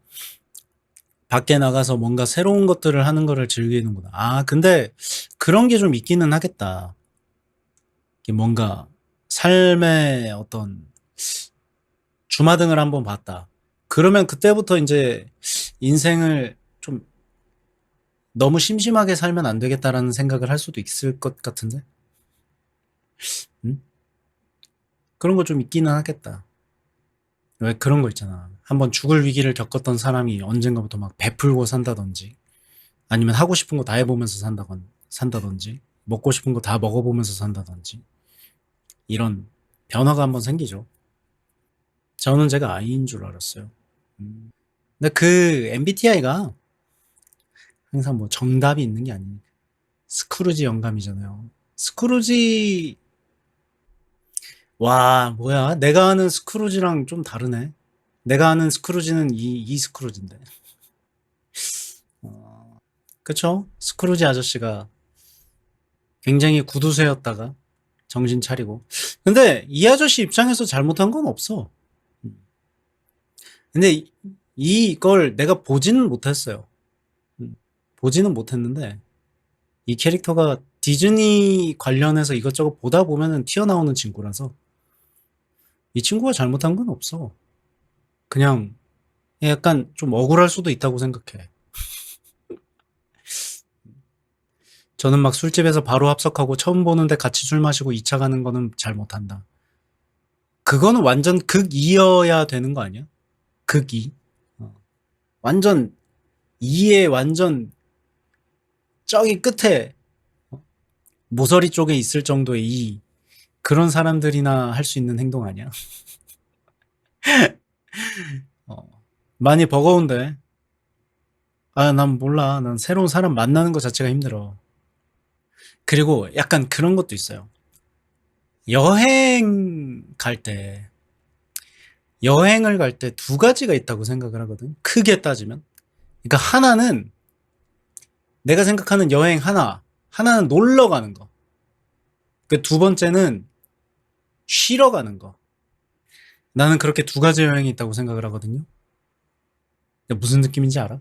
밖에 나가서 뭔가 새로운 것들을 하는 거를 즐기는구나. 아, 근데 그런 게 좀 있기는 하겠다. 이게 뭔가 삶의 어떤 주마등을 한번 봤다. 그러면 그때부터 이제 인생을 좀 너무 심심하게 살면 안 되겠다라는 생각을 할 수도 있을 것 같은데? 응? 그런 거 좀 있기는 하겠다. 왜 그런 거 있잖아. 한번 죽을 위기를 겪었던 사람이 언젠가부터 막 베풀고 산다든지, 아니면 하고 싶은 거 다 해보면서 산다든지, 먹고 싶은 거 다 먹어보면서 산다든지, 이런 변화가 한번 생기죠. 저는 제가 I인 줄 알았어요. 근데 그 MBTI가 항상 뭐 정답이 있는 게 아니니까. 스크루지 영감이잖아요. 스크루지, 와, 뭐야. 내가 아는 스크루지랑 좀 다르네. 내가 아는 스크루지는 이 스크루지인데. 그쵸? 스크루지 아저씨가 굉장히 구두쇠였다가 정신 차리고. 근데 이 아저씨 입장에서 잘못한 건 없어. 근데 이걸 내가 보지는 못했어요. 보지는 못했는데 이 캐릭터가 디즈니 관련해서 이것저것 보다 보면은 튀어나오는 친구라서 이 친구가 잘못한 건 없어. 그냥 약간 좀 억울할 수도 있다고 생각해. 저는 막 술집에서 바로 합석하고 처음 보는데 같이 술 마시고 2차 가는 거는 잘 못한다. 그거는 완전 극이어야 되는 거 아니야? 극이. 완전 이에 완전 저기 끝에 모서리 쪽에 있을 정도의 이 그런 사람들이나 할 수 있는 행동 아니야? 많이 버거운데. 아, 난 몰라. 난 새로운 사람 만나는 것 자체가 힘들어. 그리고 약간 그런 것도 있어요. 여행 갈 때, 여행을 갈 때 두 가지가 있다고 생각을 하거든. 크게 따지면. 그러니까 하나는 내가 생각하는 여행 하나는 놀러 가는 거. 그 두 번째는 쉬러 가는 거. 나는 그렇게 두 가지 여행이 있다고 생각을 하거든요. 무슨 느낌인지 알아?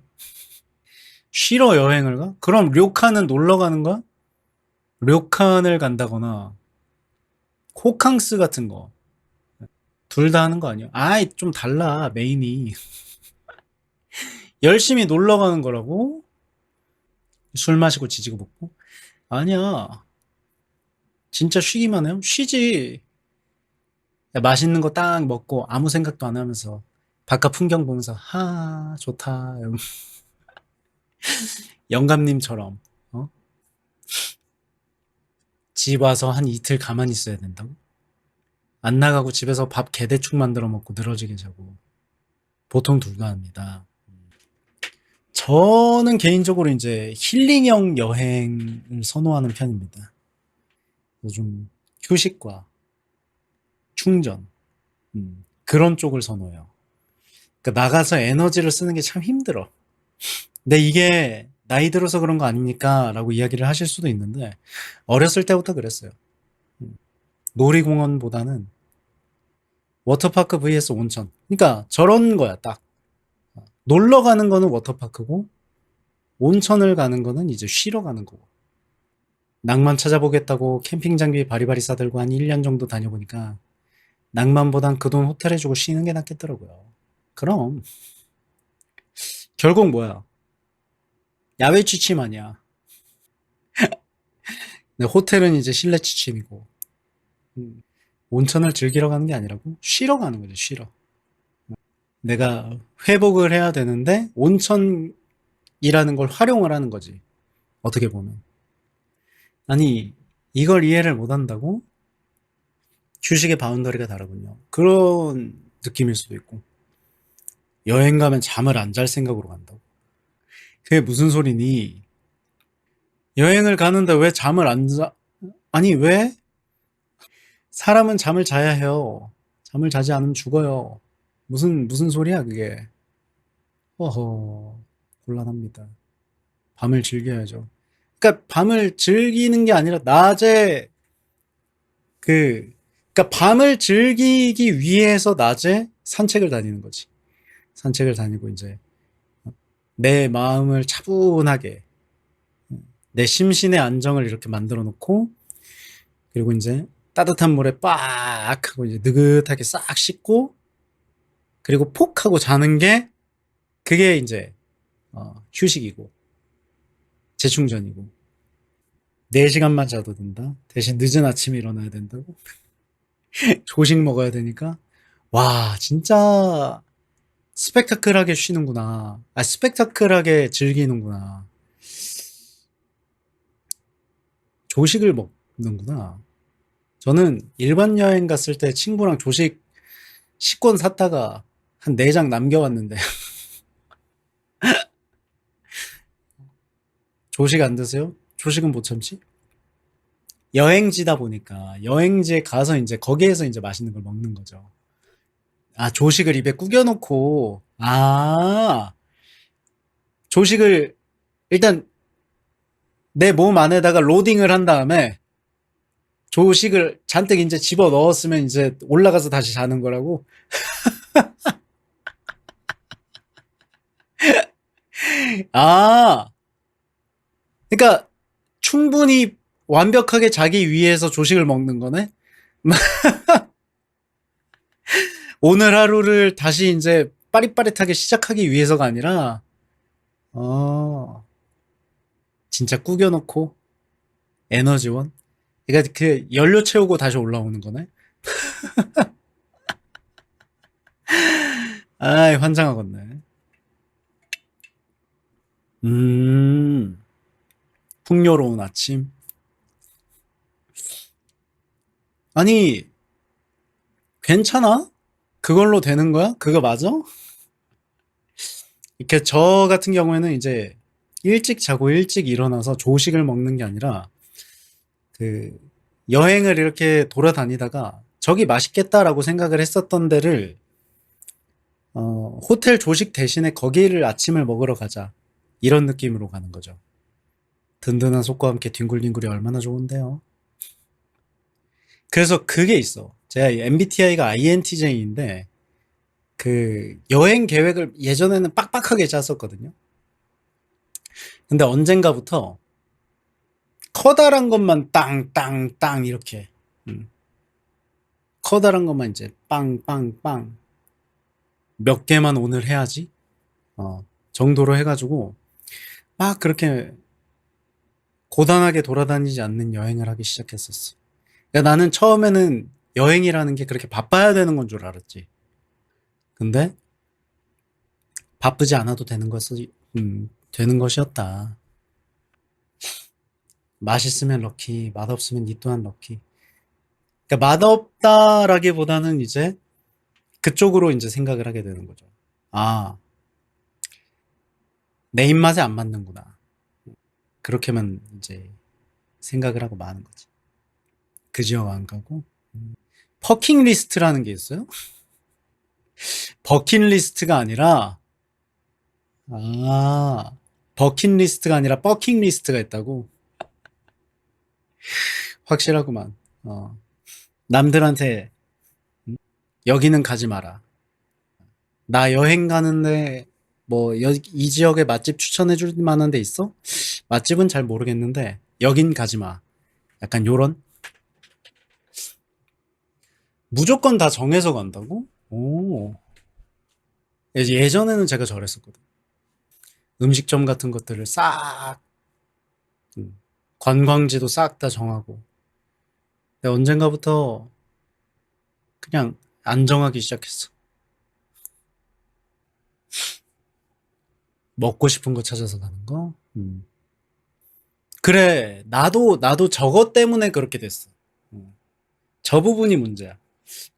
쉬러 여행을 가? 그럼 료칸은 놀러 가는 거야? 료칸을 간다거나 호캉스 같은 거. 둘 다 하는 거 아니야? 아이, 좀 달라, 메인이. 열심히 놀러 가는 거라고? 술 마시고 지지고 먹고? 아니야. 진짜 쉬기만 해요? 쉬지. 맛있는 거 딱 먹고 아무 생각도 안 하면서 바깥 풍경 보면서 좋다. 영감님처럼 어? 집 와서 한 이틀 가만히 있어야 된다고? 안 나가고 집에서 밥 개대충 만들어 먹고 늘어지게 자고 보통 불가합니다. 저는 개인적으로 이제 힐링형 여행을 선호하는 편입니다. 좀 휴식과 충전 그런 쪽을 선호해요. 그러니까 나가서 에너지를 쓰는 게 참 힘들어. 근데 이게 나이 들어서 그런 거 아닙니까? 라고 이야기를 하실 수도 있는데 어렸을 때부터 그랬어요. 놀이공원보다는 워터파크 vs 온천. 그러니까 저런 거야 딱. 놀러 가는 거는 워터파크고 온천을 가는 거는 이제 쉬러 가는 거고. 낭만 찾아보겠다고 캠핑 장비 바리바리 싸들고 한 1년 정도 다녀보니까 낭만보단 그 돈 호텔 해주고 쉬는 게 낫겠더라고요. 그럼 결국 뭐야? 야외 취침 아니야. 근데 호텔은 이제 실내 취침이고 온천을 즐기러 가는 게 아니라고 쉬러 가는 거죠. 쉬러. 내가 회복을 해야 되는데 온천이라는 걸 활용을 하는 거지. 어떻게 보면. 아니 이걸 이해를 못 한다고? 휴식의 바운더리가 다르군요. 그런 느낌일 수도 있고. 여행 가면 잠을 안 잘 생각으로 간다고. 그게 무슨 소리니? 여행을 가는데 왜 잠을 안 자? 아니, 왜? 사람은 잠을 자야 해요. 잠을 자지 않으면 죽어요. 무슨 소리야, 그게. 어허, 곤란합니다. 밤을 즐겨야죠. 그러니까 밤을 즐기는 게 아니라 낮에 그 그러니까 밤을 즐기기 위해서 낮에 산책을 다니는 거지. 산책을 다니고 이제 내 마음을 차분하게 내 심신의 안정을 이렇게 만들어 놓고 그리고 이제 따뜻한 물에 빡 하고 이제 느긋하게 싹 씻고 그리고 폭 하고 자는 게 그게 이제 휴식이고 재충전이고 4시간만 자도 된다. 대신 늦은 아침에 일어나야 된다고. 조식 먹어야 되니까 와 진짜 스펙타클하게 쉬는구나. 아 스펙타클하게 즐기는구나. 조식을 먹는구나. 저는 일반 여행 갔을 때 친구랑 조식 식권 샀다가 한 4장 남겨왔는데 조식 안 드세요? 조식은 못 참지? 여행지다 보니까 여행지에 가서 이제 거기에서 이제 맛있는 걸 먹는 거죠. 아, 조식을 입에 구겨놓고, 조식을 일단 내 몸 안에다가 로딩을 한 다음에 조식을 잔뜩 이제 집어 넣었으면 이제 올라가서 다시 자는 거라고? 아, 그러니까 충분히 완벽하게 자기 위해서 조식을 먹는 거네? 오늘 하루를 다시 이제 빠릿빠릿하게 시작하기 위해서가 아니라, 어, 진짜 구겨놓고 에너지원? 그러니까 그 연료 채우고 다시 올라오는 거네? 아이, 환장하겠네. 음, 풍요로운 아침. 아니, 괜찮아? 그걸로 되는 거야? 그거 맞아? 이렇게 저 같은 경우에는 이제 일찍 자고 일찍 일어나서 조식을 먹는 게 아니라 그 여행을 이렇게 돌아다니다가 저기 맛있겠다라고 생각을 했었던 데를 호텔 조식 대신에 거기를 아침을 먹으러 가자. 이런 느낌으로 가는 거죠. 든든한 속과 함께 뒹굴뒹굴이 얼마나 좋은데요. 그래서 그게 있어. 제가 MBTI가 INTJ인데 그 여행 계획을 예전에는 빡빡하게 짰었거든요. 근데 언젠가부터 커다란 것만 땅땅땅 이렇게 커다란 것만 이제 빵빵빵 몇 개만 오늘 해야지 정도로 해가지고 막 그렇게 고단하게 돌아다니지 않는 여행을 하기 시작했었어. 그러니까 나는 처음에는 여행이라는 게 그렇게 바빠야 되는 건 줄 알았지. 근데 바쁘지 않아도 되는 것이었다. 맛있으면 럭키, 맛없으면 니 또한 럭키. 그러니까 맛없다라기보다는 이제 그쪽으로 이제 생각을 하게 되는 거죠. 아, 내 입맛에 안 맞는구나. 그렇게만 이제 생각을 하고 마는 거지. 그 지역 안 가고. 퍼킹리스트라는 게 있어요? 버킷리스트가 아니라, 아, 버킷리스트가 아니라 버킹리스트가 있다고? 확실하구만. 남들한테 여기는 가지 마라. 나 여행 가는데 뭐 이 지역에 맛집 추천해 줄 만한 데 있어? 맛집은 잘 모르겠는데 여긴 가지 마. 약간 요런 무조건 다 정해서 간다고? 오. 예전에는 제가 저랬었거든. 음식점 같은 것들을 싹 관광지도 싹 다 정하고. 근데 언젠가부터 그냥 안 정하기 시작했어. 먹고 싶은 거 찾아서 가는 거? 그래, 나도 저것 때문에 그렇게 됐어. 저 부분이 문제야.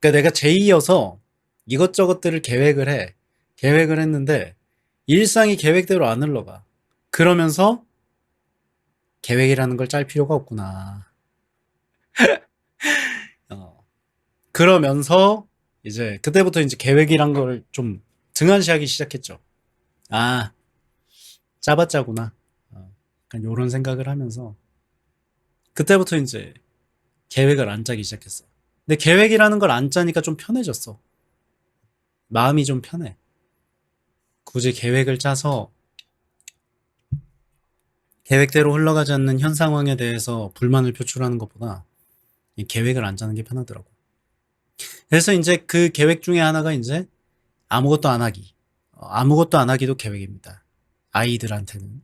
그러니까 내가 제이여서 이것저것들을 계획을 했는데 일상이 계획대로 안 흘러가. 그러면서 계획이라는 걸 짤 필요가 없구나. 어, 그러면서 이제 그때부터 이제 계획이란 걸 좀 등한시하기 시작했죠. 아, 짜봤자구나. 약간 요런 생각을 하면서 그때부터 이제 계획을 안 짜기 시작했어. 근데 계획이라는 걸 안 짜니까 좀 편해졌어. 마음이 좀 편해. 굳이 계획을 짜서 계획대로 흘러가지 않는 현 상황에 대해서 불만을 표출하는 것보다 이 계획을 안 짜는 게 편하더라고. 그래서 이제 그 계획 중에 하나가 이제 아무것도 안 하기. 아무것도 안 하기도 계획입니다. 아이들한테는.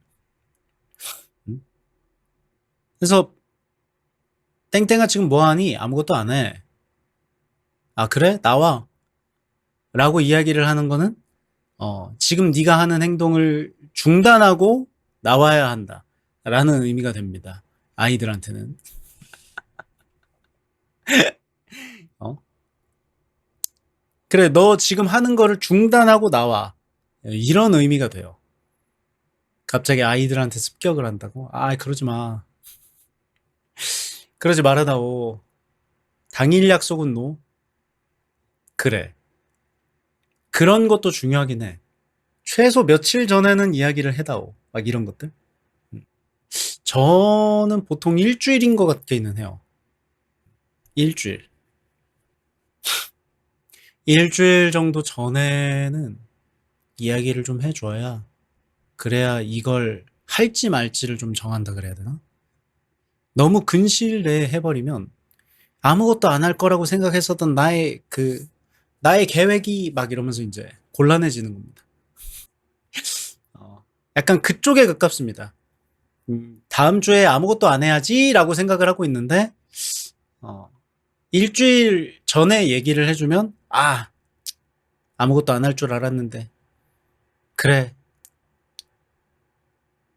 음? 그래서 땡땡아 지금 뭐 하니? 아무것도 안 해. 아 그래? 나와. 라고 이야기를 하는 거는 지금 네가 하는 행동을 중단하고 나와야 한다. 라는 의미가 됩니다. 아이들한테는. 어? 그래, 너 지금 하는 거를 중단하고 나와. 이런 의미가 돼요. 갑자기 아이들한테 습격을 한다고? 아, 그러지 마. 그러지 말아다오. 당일 약속은 노. 그래. 그런 것도 중요하긴 해. 최소 며칠 전에는 이야기를 해다오. 막 이런 것들. 음. 저는 보통 일주일인 것 같기는 해요. 일주일. 일주일 정도 전에는 이야기를 좀 해줘야 그래야 이걸 할지 말지를 좀 정한다 그래야 되나? 너무 근시일 내에 해버리면 아무것도 안 할 거라고 생각했었던 나의 계획이 막 이러면서 이제 곤란해지는 겁니다. 약간 그쪽에 가깝습니다. 다음 주에 아무것도 안 해야지라고 생각을 하고 있는데, 어, 일주일 전에 얘기를 해주면, 아, 아무것도 안 할 줄 알았는데, 그래,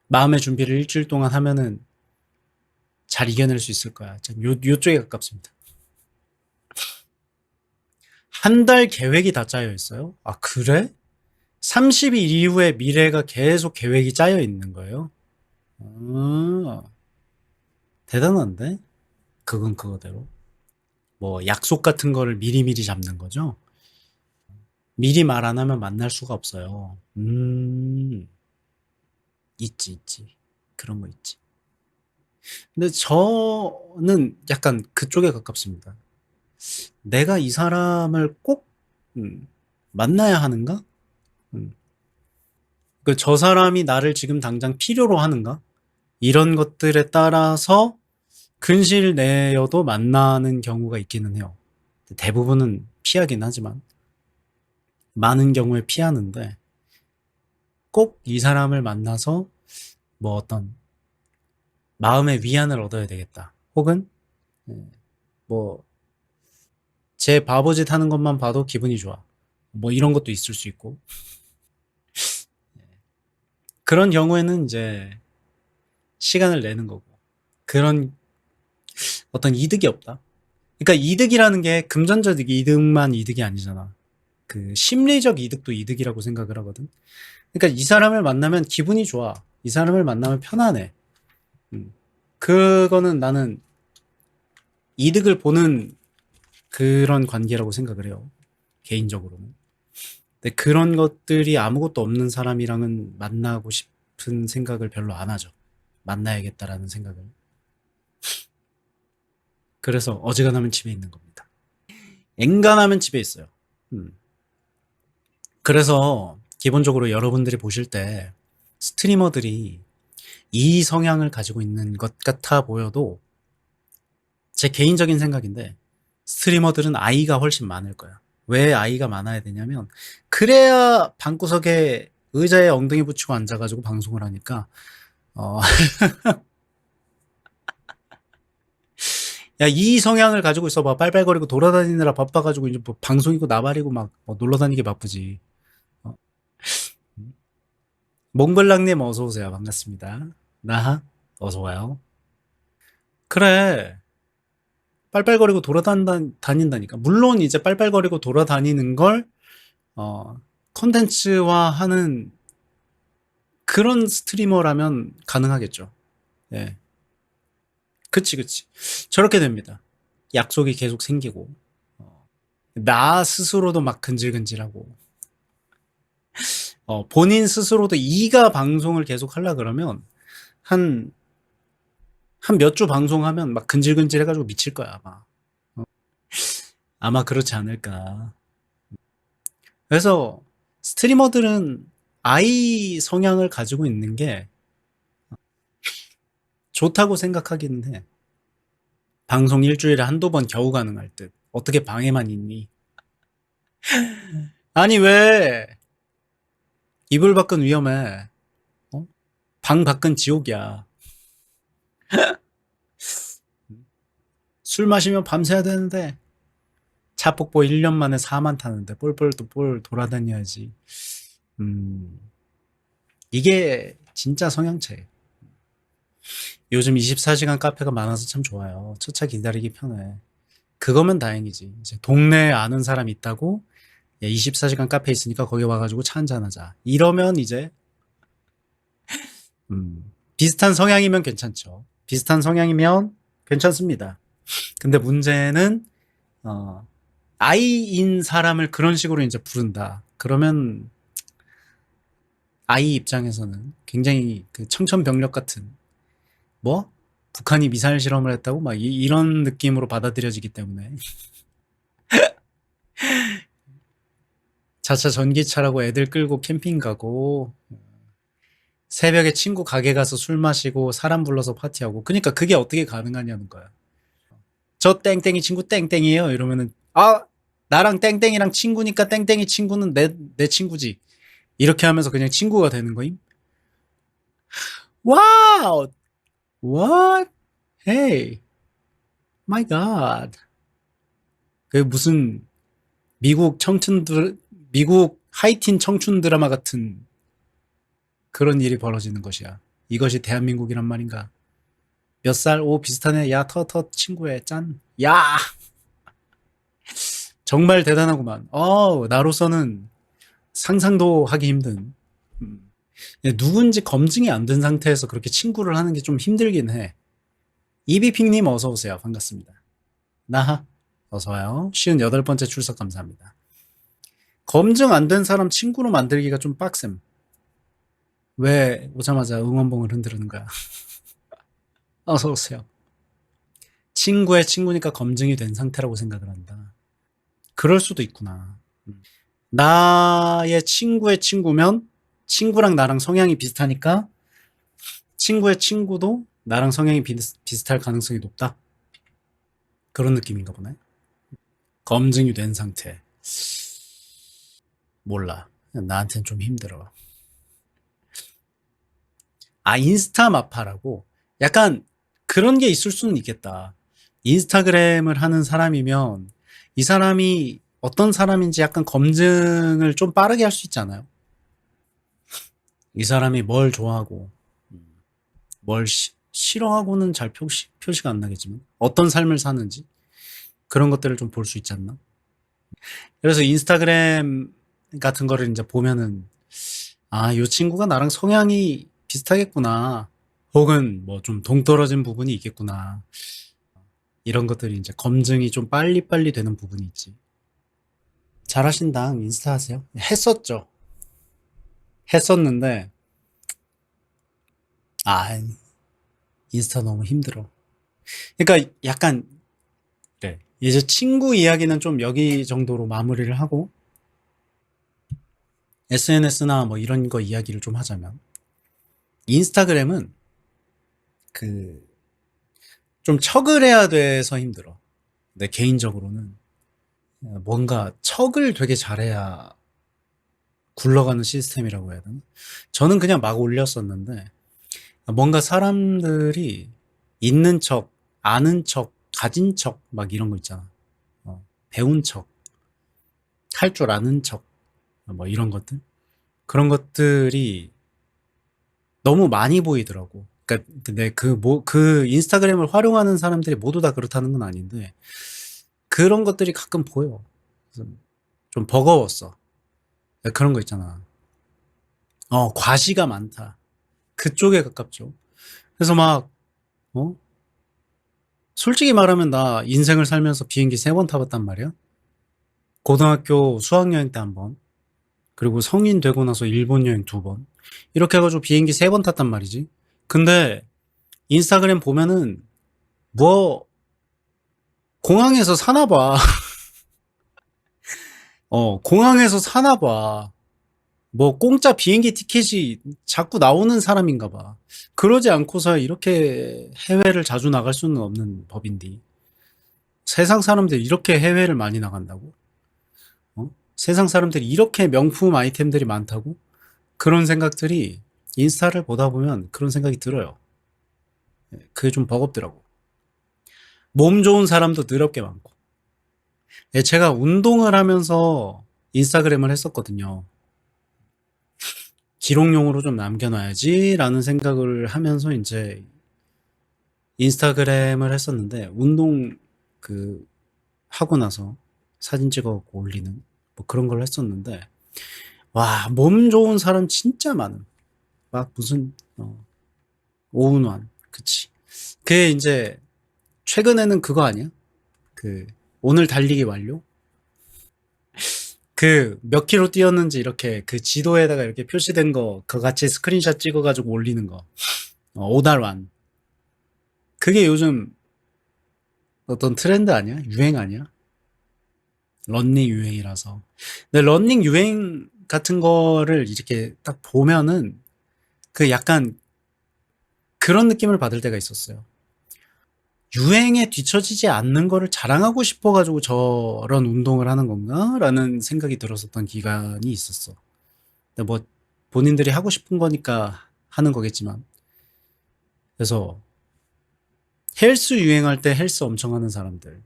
마음의 준비를 일주일 동안 하면은 잘 이겨낼 수 있을 거야. 요쪽에 가깝습니다. 한 달 계획이 다 짜여 있어요? 아, 그래? 30일 이후의 미래가 계속 계획이 짜여 있는 거예요? 아, 대단한데? 그건 그거대로. 뭐, 약속 같은 거를 미리미리 잡는 거죠? 미리 말 안 하면 만날 수가 없어요. 있지. 그런 거 있지. 근데 저는 약간 그쪽에 가깝습니다. 내가 이 사람을 꼭, 만나야 하는가? 음, 저 사람이 나를 지금 당장 필요로 하는가? 이런 것들에 따라서 근시일 내여도 만나는 경우가 있기는 해요. 대부분은 피하긴 하지만 많은 경우에 피하는데 꼭 이 사람을 만나서 뭐 어떤 마음의 위안을 얻어야 되겠다. 혹은 뭐 제 바보짓 하는 것만 봐도 기분이 좋아. 뭐 이런 것도 있을 수 있고 그런 경우에는 이제 시간을 내는 거고 그런 어떤 이득이 없다. 그러니까 이득이라는 게 금전적 이득만 이득이 아니잖아. 그 심리적 이득도 이득이라고 생각을 하거든. 그러니까 이 사람을 만나면 기분이 좋아. 이 사람을 만나면 편안해. 음. 그거는 나는 이득을 보는 그런 관계라고 생각을 해요. 개인적으로는. 근데 그런 것들이 아무것도 없는 사람이랑은 만나고 싶은 생각을 별로 안 하죠. 만나야겠다라는 생각을. 그래서 어지간하면 집에 있는 겁니다. 엔간하면 집에 있어요. 음. 그래서 기본적으로 여러분들이 보실 때 스트리머들이 이 성향을 가지고 있는 것 같아 보여도 제 개인적인 생각인데 스트리머들은 아이가 훨씬 많을 거야. 왜 아이가 많아야 되냐면 그래야 방구석에 의자에 엉덩이 붙이고 앉아가지고 방송을 하니까 어, 야, 이 성향을 가지고 있어봐. 빨빨거리고 돌아다니느라 바빠가지고 이제 뭐 방송이고 나발이고 막뭐 놀러 다니기 바쁘지. 어. 몽블랑님 어서 오세요. 반갑습니다. 나하 어서 와요. 그래. 빨빨거리고 돌아다닌다니까. 물론 이제 빨빨거리고 돌아다니는 걸 콘텐츠화하는 그런 스트리머라면 가능하겠죠. 예. 그치. 저렇게 됩니다. 약속이 계속 생기고, 나 스스로도 막 근질근질하고, 본인 스스로도 이가 방송을 계속 하려 그러면, 한 몇 주 방송하면 막 근질근질 해가지고 미칠 거야, 아마. 아마 그렇지 않을까. 그래서 스트리머들은 I 성향을 가지고 있는 게 좋다고 생각하기는 해. 방송 일주일에 한두 번 겨우 가능할 듯. 어떻게 방에만 있니? 아니, 왜? 이불 밖은 위험해. 어? 방 밖은 지옥이야. 술 마시면 밤새야 되는데, 차폭보 1년 만에 4만 타는데, 뻘뻘 또 뻘 돌아다녀야지. 이게 진짜 성향차예요. 요즘 24시간 카페가 많아서 참 좋아요. 첫 차 기다리기 편해. 그거면 다행이지. 이제 동네에 아는 사람 있다고, 24시간 카페 있으니까 거기 와가지고 차 한잔하자. 이러면 이제, 비슷한 성향이면 괜찮죠. 비슷한 성향이면 괜찮습니다. 근데 문제는, I인 사람을 그런 식으로 이제 부른다. 그러면, I 입장에서는 굉장히 그 청천벽력 같은, 뭐? 북한이 미사일 실험을 했다고 막 이런 느낌으로 받아들여지기 때문에. 자차 전기차라고 애들 끌고 캠핑 가고, 새벽에 친구 가게 가서 술 마시고 사람 불러서 파티하고. 그러니까 그게 어떻게 가능하냐는 거야. 저 땡땡이 친구 땡땡이에요. 이러면은 나랑 땡땡이랑 친구니까 땡땡이 친구는 내 친구지. 이렇게 하면서 그냥 친구가 되는 거임. 와우! What? Hey. My God. 그게 무슨 미국 하이틴 청춘 드라마 같은 그런 일이 벌어지는 것이야. 이것이 대한민국이란 말인가? 몇 살? 오, 비슷하네. 야, 친구해. 짠. 야! 정말 대단하구만. 나로서는 상상도 하기 힘든. 누군지 검증이 안 된 상태에서 그렇게 친구를 하는 게 좀 힘들긴 해. 이비핑님 어서오세요. 반갑습니다. 나하. 어서와요. 58번째 출석 감사합니다. 검증 안 된 사람 친구로 만들기가 좀 빡셈. 왜 오자마자 응원봉을 흔드는 거야? 어서오세요. 친구의 친구니까 검증이 된 상태라고 생각을 한다. 그럴 수도 있구나. 나의 친구의 친구면 친구랑 나랑 성향이 비슷하니까 친구의 친구도 나랑 성향이 비슷할 가능성이 높다. 그런 느낌인가 보네. 검증이 된 상태. 몰라. 나한텐 좀 힘들어. 인스타 마파라고? 약간 그런 게 있을 수는 있겠다. 인스타그램을 하는 사람이면 이 사람이 어떤 사람인지 약간 검증을 좀 빠르게 할 수 있잖아요. 이 사람이 뭘 좋아하고 뭘 싫어하고는 잘 표시가 안 나겠지만 어떤 삶을 사는지 그런 것들을 좀 볼 수 있지 않나? 그래서 인스타그램 같은 거를 이제 보면은 이 친구가 나랑 성향이 비슷하겠구나. 혹은 뭐 좀 동떨어진 부분이 있겠구나. 이런 것들이 이제 검증이 좀 빨리빨리 되는 부분이 있지. 잘하신다. 인스타 하세요. 했었죠. 했었는데 인스타 너무 힘들어. 그러니까 약간 그래. 이제 친구 이야기는 좀 여기 정도로 마무리를 하고 SNS나 뭐 이런 거 이야기를 좀 하자면 인스타그램은 좀 척을 해야 돼서 힘들어. 내 개인적으로는 뭔가 척을 되게 잘해야 굴러가는 시스템이라고 해야 되나? 저는 그냥 막 올렸었는데 뭔가 사람들이 있는 척, 아는 척, 가진 척 막 이런 거 있잖아. 배운 척, 할 줄 아는 척, 뭐 이런 것들. 그런 것들이 너무 많이 보이더라고. 그러니까 근데 그 인스타그램을 활용하는 사람들이 모두 다 그렇다는 건 아닌데 그런 것들이 가끔 보여. 그래서 좀 버거웠어. 그런 거 있잖아. 과시가 많다. 그쪽에 가깝죠. 그래서 막 어? 솔직히 말하면 나 인생을 살면서 비행기 3번 타봤단 말이야. 고등학교 수학여행 때 한 번, 그리고 성인 되고 나서 일본 여행 2번. 이렇게 해가지고 비행기 3번 탔단 말이지. 근데 인스타그램 보면은 뭐 공항에서 사나 봐. 공항에서 사나 봐. 뭐 공짜 비행기 티켓이 자꾸 나오는 사람인가 봐. 그러지 않고서 이렇게 해외를 자주 나갈 수는 없는 법인데. 세상 사람들이 이렇게 해외를 많이 나간다고? 세상 사람들이 이렇게 명품 아이템들이 많다고? 그런 생각들이 인스타를 보다 보면 그런 생각이 들어요. 그게 좀 버겁더라고. 몸 좋은 사람도 더럽게 많고. 제가 운동을 하면서 인스타그램을 했었거든요. 기록용으로 좀 남겨놔야지라는 생각을 하면서 이제 인스타그램을 했었는데 운동 하고 나서 사진 찍어 올리는 뭐 그런 걸 했었는데 와, 몸 좋은 사람 진짜 많음. 막 무슨 오운환, 그치. 그게 이제 최근에는 그거 아니야? 오늘 달리기 완료? 몇 킬로 뛰었는지 이렇게 지도에다가 이렇게 표시된 거, 그거 같이 스크린샷 찍어가지고 올리는 거. 오달완. 그게 요즘 어떤 트렌드 아니야? 유행 아니야? 런닝 유행이라서. 근데 런닝 유행 같은 거를 이렇게 딱 보면은 약간 그런 느낌을 받을 때가 있었어요. 유행에 뒤처지지 않는 거를 자랑하고 싶어가지고 저런 운동을 하는 건가? 라는 생각이 들었었던 기간이 있었어. 근데 뭐 본인들이 하고 싶은 거니까 하는 거겠지만. 그래서 헬스 유행할 때 헬스 엄청 하는 사람들,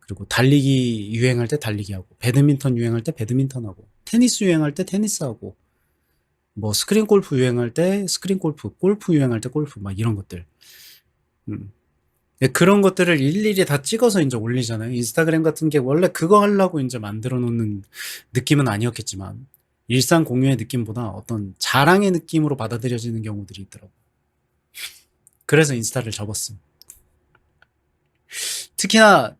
그리고 달리기 유행할 때 달리기하고, 배드민턴 유행할 때 배드민턴하고, 테니스 유행할 때 테니스하고, 뭐 스크린 골프 유행할 때 스크린 골프, 골프 유행할 때 골프, 막 이런 것들. 음. 그런 것들을 일일이 다 찍어서 이제 올리잖아요. 인스타그램 같은 게 원래 그거 하려고 이제 만들어 놓는 느낌은 아니었겠지만, 일상 공유의 느낌보다 어떤 자랑의 느낌으로 받아들여지는 경우들이 있더라고. 그래서 인스타를 접었음. 특히나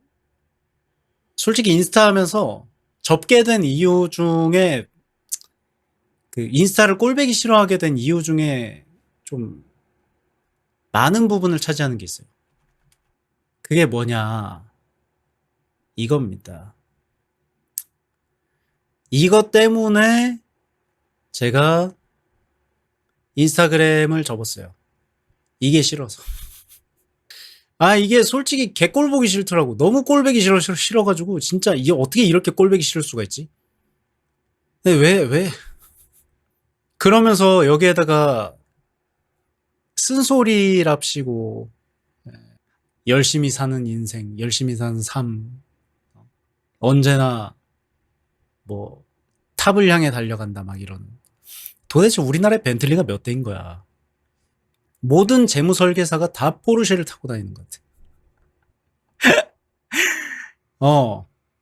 솔직히 인스타 하면서 접게 된 이유 중에 인스타를 꼴배기 싫어하게 된 이유 중에 좀 많은 부분을 차지하는 게 있어요. 그게 뭐냐, 이겁니다. 이것 때문에 제가 인스타그램을 접었어요. 이게 싫어서. 이게 솔직히 개꼴 보기 싫더라고. 너무 꼴배기 싫어가지고 진짜 이게 어떻게 이렇게 꼴배기 싫을 수가 있지? 근데 왜? 그러면서 여기에다가 쓴소리랍시고 열심히 사는 인생, 열심히 사는 삶, 언제나 뭐 탑을 향해 달려간다 막 이런. 도대체 우리나라에 벤틀리가 몇 대인 거야? 모든 재무 설계사가 다 포르쉐를 타고 다니는 것 같아.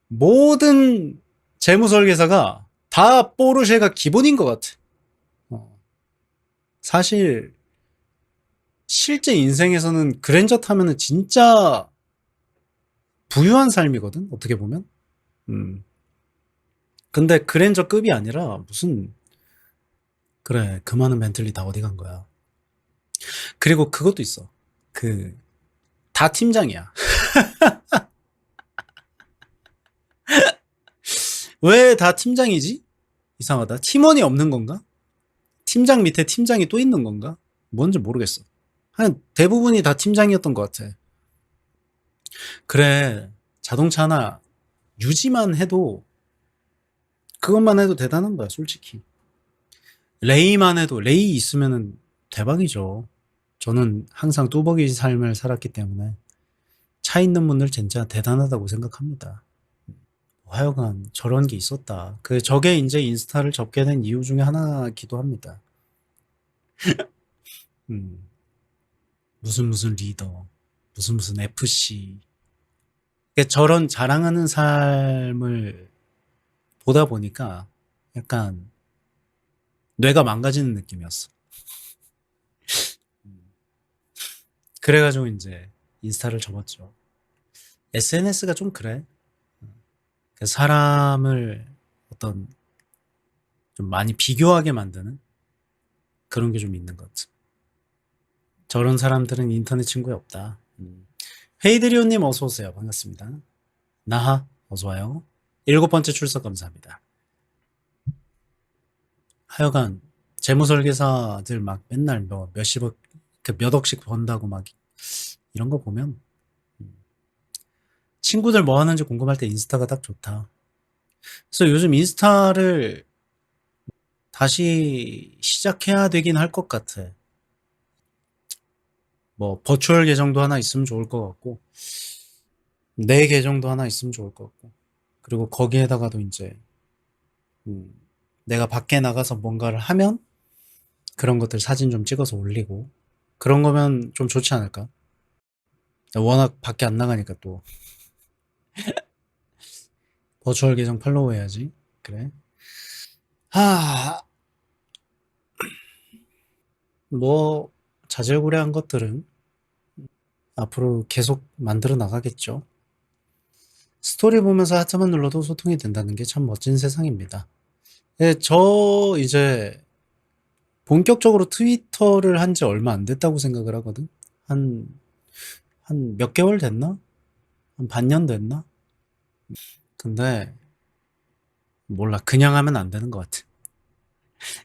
모든 재무 설계사가 다 포르쉐가 기본인 것 같아. 사실 실제 인생에서는 그랜저 타면은 진짜 부유한 삶이거든, 어떻게 보면. 근데 그랜저급이 아니라 무슨, 그래, 그 많은 벤틀리 다 어디 간 거야. 그리고 그것도 있어. 다 팀장이야. 왜 다 팀장이지? 이상하다. 팀원이 없는 건가? 팀장 밑에 팀장이 또 있는 건가? 뭔지 모르겠어. 대부분이 다 팀장이었던 것 같아. 그래, 자동차 하나 유지만 해도, 그것만 해도 대단한 거야, 솔직히. 레이만 해도, 레이 있으면은 대박이죠. 저는 항상 뚜벅이 삶을 살았기 때문에 차 있는 분들 진짜 대단하다고 생각합니다. 하여간 저런 게 있었다. 저게 이제 인스타를 접게 된 이유 중에 하나기도 합니다. 음. 무슨 리더, 무슨 FC. 그러니까 저런 자랑하는 삶을 보다 보니까 약간 뇌가 망가지는 느낌이었어. 그래가지고 이제 인스타를 접었죠. SNS가 좀 그래. 그 사람을 어떤 좀 많이 비교하게 만드는 그런 게 좀 있는 것 같아. 저런 사람들은 인터넷 친구에 없다. 헤이드리오님 어서 오세요. 반갑습니다. 나하 어서 와요. 7번째 출석 감사합니다. 하여간 재무설계사들 막 맨날 몇십억, 몇 억씩 번다고 막 이런 거 보면 친구들 뭐 하는지 궁금할 때 인스타가 딱 좋다. 그래서 요즘 인스타를 다시 시작해야 되긴 할 것 같아. 뭐 버추얼 계정도 하나 있으면 좋을 것 같고 내 계정도 하나 있으면 좋을 것 같고 그리고 거기에다가도 이제 음, 내가 밖에 나가서 뭔가를 하면 그런 것들 사진 좀 찍어서 올리고 그런 거면 좀 좋지 않을까? 워낙 밖에 안 나가니까 또 버추얼 계정 팔로우 해야지. 그래. 하, 뭐 자질구레한 것들은 앞으로 계속 만들어 나가겠죠. 스토리 보면서 하트만 눌러도 소통이 된다는 게 참 멋진 세상입니다. 예, 저 이제 본격적으로 트위터를 한지 얼마 안 됐다고 생각을 하거든. 한, 한 몇 개월 됐나? 한 반년 됐나? 근데 몰라. 그냥 하면 안 되는 것 같아.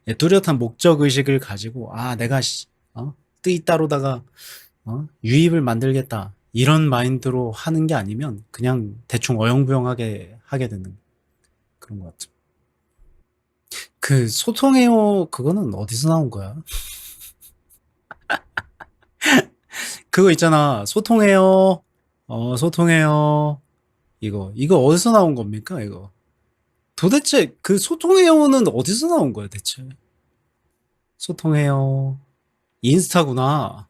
예, 뚜렷한 목적 의식을 가지고 내가 뜨이따로다가 유입을 만들겠다. 이런 마인드로 하는 게 아니면 그냥 대충 어영부영하게 하게 되는 그런 것 같아. 그 소통해요 그거는 어디서 나온 거야? 그거 있잖아. 소통해요. 소통해요. 이거 어디서 나온 겁니까, 이거? 도대체 그 소통해요는 어디서 나온 거야, 대체? 소통해요. 인스타구나.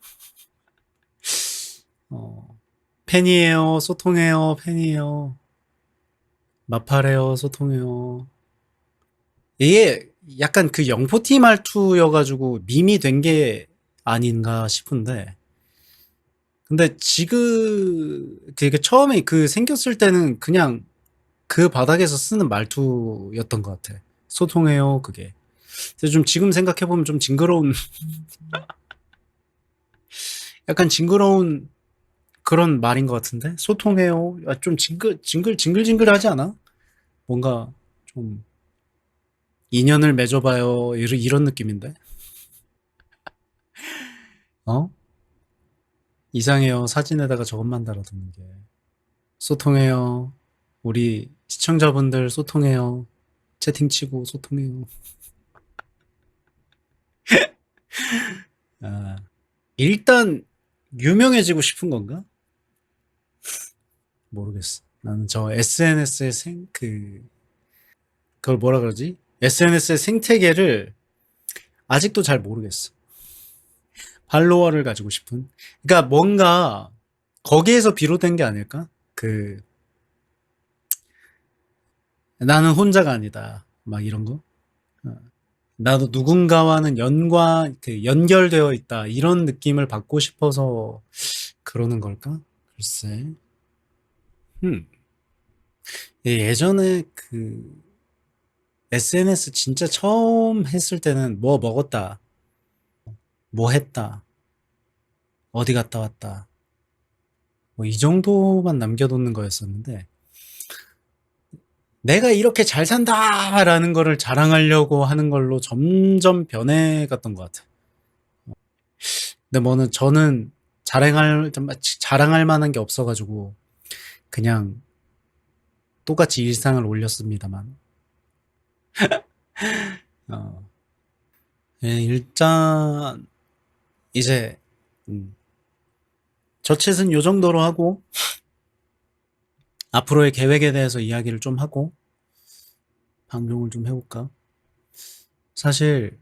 어, 팬이에요. 소통해요. 팬이에요. 마파래요. 소통해요. 이게 약간 그 영포티 말투여가지고 밈이 된 게 아닌가 싶은데. 근데 지금, 되게 처음에 그 생겼을 때는 그냥 그 바닥에서 쓰는 말투였던 것 같아. 소통해요, 그게. 근데 좀 지금 생각해보면 좀 징그러운, 약간 징그러운 그런 말인 것 같은데? 소통해요. 좀 징글징글하지 않아? 뭔가 좀 인연을 맺어봐요. 이런 느낌인데? 어? 이상해요. 사진에다가 저것만 달아두는 게. 소통해요. 우리 시청자분들 소통해요. 채팅치고 소통해요. 아, 일단 유명해지고 싶은 건가? 모르겠어. 나는 저 SNS의 그걸 뭐라 그러지? SNS의 생태계를 아직도 잘 모르겠어. 팔로워를 가지고 싶은. 그러니까 뭔가 거기에서 비롯된 게 아닐까? 그 나는 혼자가 아니다. 막 이런 거. 어. 나도 누군가와는 연결되어 있다. 이런 느낌을 받고 싶어서 그러는 걸까? 글쎄. 음. 예전에 그 SNS 진짜 처음 했을 때는 뭐 먹었다, 뭐 했다, 어디 갔다 왔다, 뭐 이 정도만 남겨놓는 거였었는데, 내가 이렇게 잘 산다라는 거를 자랑하려고 하는 걸로 점점 변해갔던 것 같아. 근데 뭐는 저는 자랑할 만한 게 없어가지고 그냥 똑같이 일상을 올렸습니다만. 어, 일단 이제 음, 저챗은 요 정도로 하고 앞으로의 계획에 대해서 이야기를 좀 하고 방송을 좀 해볼까? 사실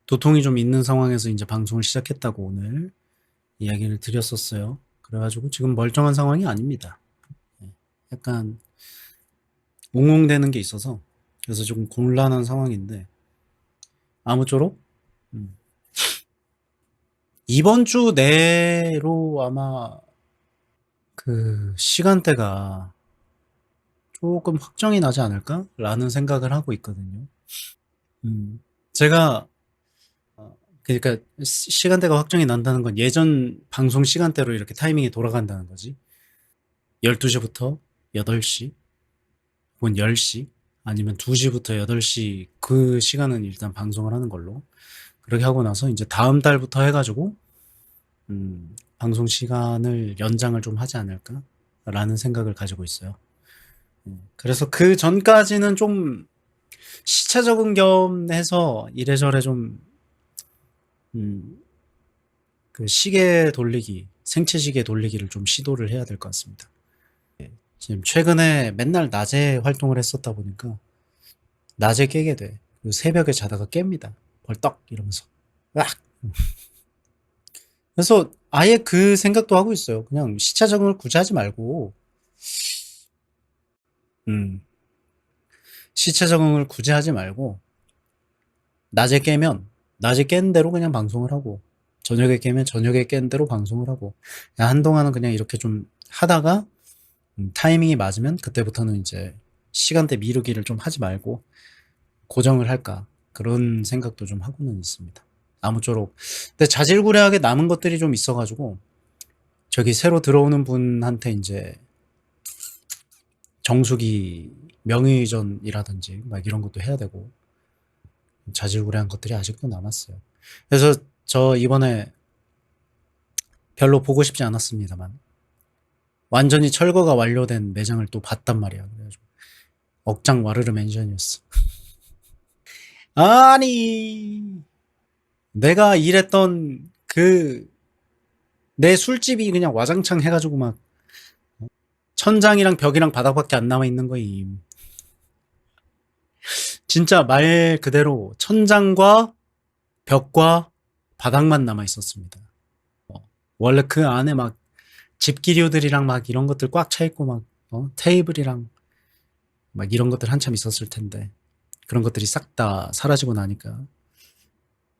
도통이 좀 있는 상황에서 이제 방송을 시작했다고 오늘. 이야기를 드렸었어요. 그래가지고 지금 멀쩡한 상황이 아닙니다. 예, 약간 웅웅대는 게 있어서 그래서 조금 곤란한 상황인데 아무쪼록 이번 주 내로 아마 그 시간대가 조금 확정이 나지 않을까라는 생각을 하고 있거든요. 제가 그러니까 시간대가 확정이 난다는 건 예전 방송 시간대로 이렇게 타이밍이 돌아간다는 거지. 12시부터 8시 혹은 10시 아니면 2시부터 8시 그 시간은 일단 방송을 하는 걸로 그렇게 하고 나서 이제 다음 달부터 해가지고 방송 시간을 연장을 좀 하지 않을까라는 생각을 가지고 있어요. 그래서 그 전까지는 좀 시차 적응 겸 해서 이래저래 좀 그 시계 돌리기, 생체 시계 돌리기를 좀 시도를 해야 될 것 같습니다. 지금 최근에 맨날 낮에 활동을 했었다 보니까 낮에 깨게 돼. 그리고 새벽에 자다가 깹니다. 벌떡 이러면서. 으악! 그래서 아예 그 생각도 하고 있어요. 그냥 시차 적응을 굳이 하지 말고, 시차 적응을 굳이 하지 말고, 낮에 깨면 낮에 깬 대로 그냥 방송을 하고, 저녁에 깨면 저녁에 깬 대로 방송을 하고, 그냥 한동안은 그냥 이렇게 좀 하다가, 타이밍이 맞으면 그때부터는 이제 시간대 미루기를 좀 하지 말고 고정을 할까 그런 생각도 좀 하고는 있습니다. 아무쪼록 근데 자질구레하게 남은 것들이 좀 있어가지고 저기 새로 들어오는 분한테 이제 정수기 명의전이라든지 막 이런 것도 해야 되고 자질구레한 것들이 아직도 남았어요. 그래서 저 이번에 별로 보고 싶지 않았습니다만 완전히 철거가 완료된 매장을 또 봤단 말이야. 그래가지고 억장 와르르 멘션이었어. 아니 내가 일했던 그 내 술집이 그냥 와장창 해가지고 막 천장이랑 벽이랑 바닥밖에 안 남아 있는 거임. 진짜 말 그대로 천장과 벽과 바닥만 남아 있었습니다. 원래 그 안에 막 집기류들이랑 막 이런 것들 꽉 차 있고 막 테이블이랑 막 이런 것들 한참 있었을 텐데 그런 것들이 싹 다 사라지고 나니까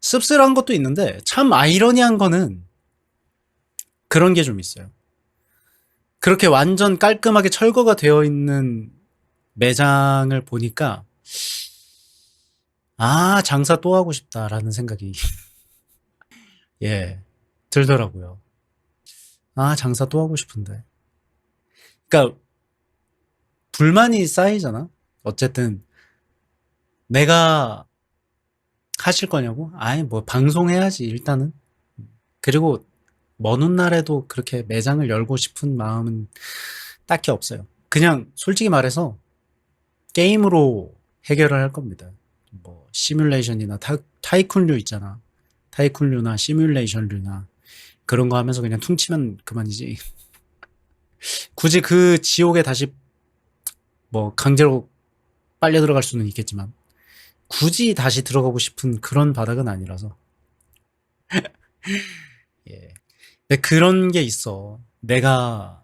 씁쓸한 것도 있는데 참 아이러니한 거는 그런 게 좀 있어요. 그렇게 완전 깔끔하게 철거가 되어 있는 매장을 보니까 아 장사 또 하고 싶다라는 생각이 예 들더라고요. 아 장사 또 하고 싶은데 그러니까 불만이 쌓이잖아. 어쨌든 내가 하실 거냐고? 아이 뭐 방송해야지 일단은. 그리고 먼 훗날에도 그렇게 매장을 열고 싶은 마음은 딱히 없어요. 그냥 솔직히 말해서 게임으로 해결을 할 겁니다. 뭐 시뮬레이션이나 타이쿤류 있잖아. 타이쿤류나 시뮬레이션류나 그런 거 하면서 그냥 퉁치면 그만이지. 굳이 그 지옥에 다시 뭐 강제로 빨려 들어갈 수는 있겠지만 굳이 다시 들어가고 싶은 그런 바닥은 아니라서. 예. 근데 그런 게 있어. 내가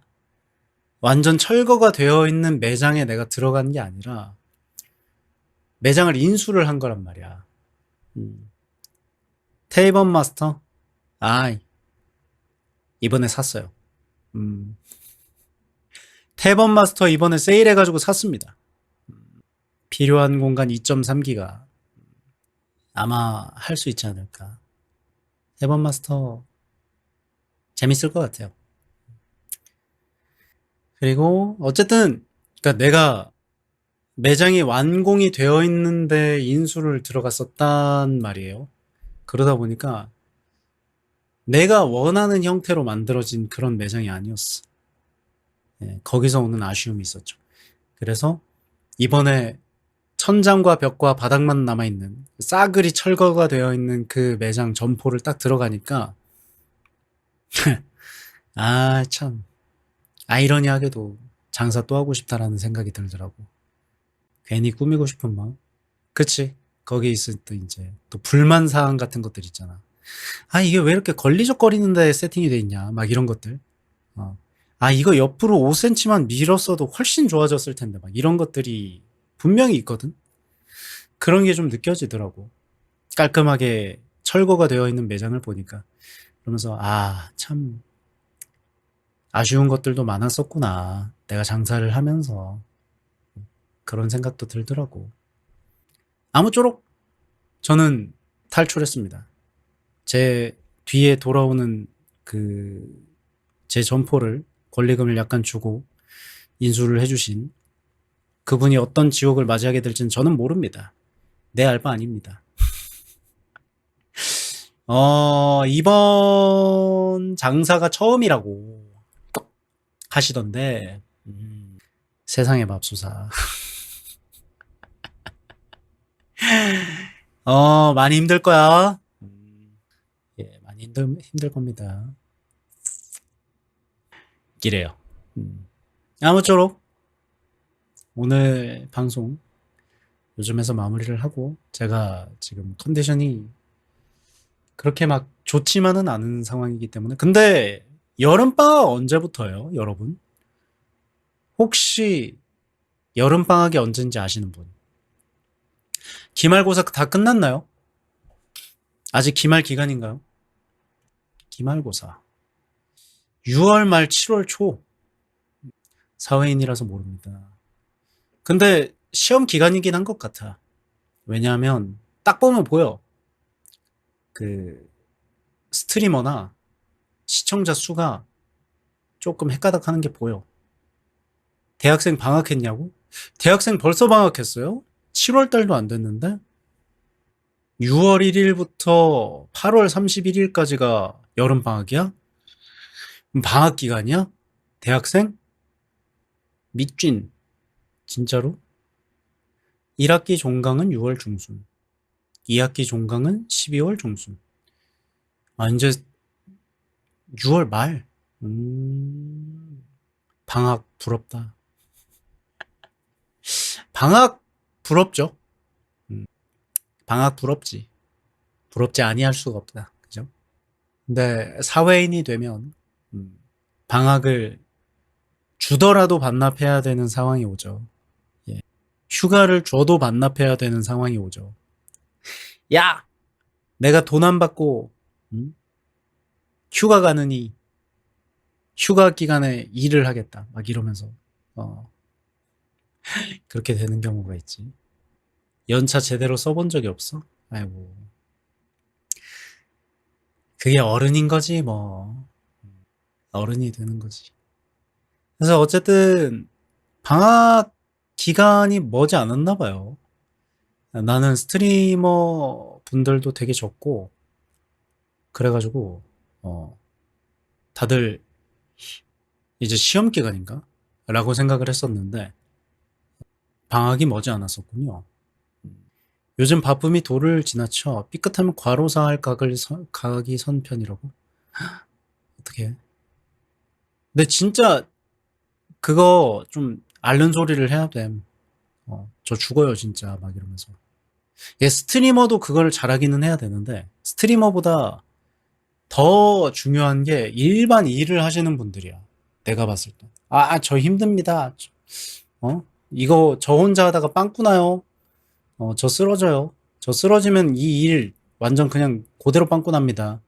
완전 철거가 되어 있는 매장에 내가 들어간 게 아니라 매장을 인수를 한 거란 말이야. 테이번 마스터? 아, 이번에 샀어요. 테이번 마스터 이번에 세일해가지고 샀습니다. 필요한 공간 2.3기가 아마 할 수 있지 않을까. 테이번 마스터 재밌을 것 같아요. 그리고 어쨌든 그러니까 내가 매장이 완공이 되어 있는데 인수를 들어갔었단 말이에요. 그러다 보니까 내가 원하는 형태로 만들어진 그런 매장이 아니었어. 예, 거기서 오는 아쉬움이 있었죠. 그래서 이번에 천장과 벽과 바닥만 남아있는 싸그리 철거가 되어 있는 그 매장 점포를 딱 들어가니까 아 참 아이러니하게도 장사 또 하고 싶다라는 생각이 들더라고. 괜히 꾸미고 싶은 마음. 그치? 거기 있을 때 이제 또 불만 사항 같은 것들 있잖아. 아, 이게 왜 이렇게 걸리적거리는데 세팅이 돼 있냐. 막 이런 것들. 어. 아, 이거 옆으로 5cm만 밀었어도 훨씬 좋아졌을 텐데. 막 이런 것들이 분명히 있거든. 그런 게 좀 느껴지더라고. 깔끔하게 철거가 되어 있는 매장을 보니까. 그러면서, 아, 참, 아쉬운 것들도 많았었구나. 내가 장사를 하면서. 그런 생각도 들더라고. 아무쪼록 저는 탈출했습니다. 제 뒤에 돌아오는 그, 제 점포를 권리금을 약간 주고 인수를 해주신 그분이 어떤 지옥을 맞이하게 될지는 저는 모릅니다. 내 알바 아닙니다. 이번 장사가 처음이라고 하시던데, 세상의 맙소사. 많이 힘들 거야. 예, 많이 힘들 겁니다. 이래요. 아무쪼록 오늘 방송 요즘에서 마무리를 하고 제가 지금 컨디션이 그렇게 막 좋지만은 않은 상황이기 때문에 근데 여름방학 언제부터예요, 여러분? 혹시 여름방학이 언젠지 아시는 분? 기말고사 다 끝났나요? 아직 기말 기간인가요? 기말고사 6월 말 7월 초 사회인이라서 모릅니다. 근데 시험 기간이긴 한 것 같아. 왜냐하면 딱 보면 보여. 그 스트리머나 시청자 수가 조금 헷가닥하는 게 보여. 대학생 방학했냐고? 대학생 벌써 방학했어요? 7월 달도 안 됐는데? 6월 1일부터 8월 31일까지가 여름 방학이야? 방학 기간이야? 대학생? 밑쥔. 진짜로? 1학기 종강은 6월 중순. 2학기 종강은 12월 중순. 아, 이제 6월 말. 방학 부럽다. 방학 부럽죠? 방학 부럽지. 부럽지 아니할 수가 없다. 그죠? 근데 사회인이 되면 방학을 주더라도 반납해야 되는 상황이 오죠. 예. 휴가를 줘도 반납해야 되는 상황이 오죠. 야! 내가 돈 안 받고 휴가 가느니 휴가 기간에 일을 하겠다. 막 이러면서 그렇게 되는 경우가 있지. 연차 제대로 써본 적이 없어? 아이고. 그게 어른인 거지 뭐. 어른이 되는 거지. 그래서 어쨌든 방학 기간이 머지 않았나 봐요. 나는 스트리머 분들도 되게 적고 그래가지고 다들 이제 시험 기간인가? 라고 생각을 했었는데 방학이 머지 않았었군요. 요즘 바쁨이 도를 지나쳐 삐끗하면 과로사할 각이 선 편이라고? 어떻게? 근데 진짜 그거 좀 앓는 소리를 해야 됨. 저 죽어요 진짜 막 이러면서. 예, 스트리머도 그걸 잘하기는 해야 되는데 스트리머보다 더 중요한 게 일반 일을 하시는 분들이야. 내가 봤을 때. 저 힘듭니다. 이거 저 혼자 하다가 빵꾸 나요. 저 쓰러져요. 저 쓰러지면 이 일 완전 그냥 그대로 빵꾸 납니다.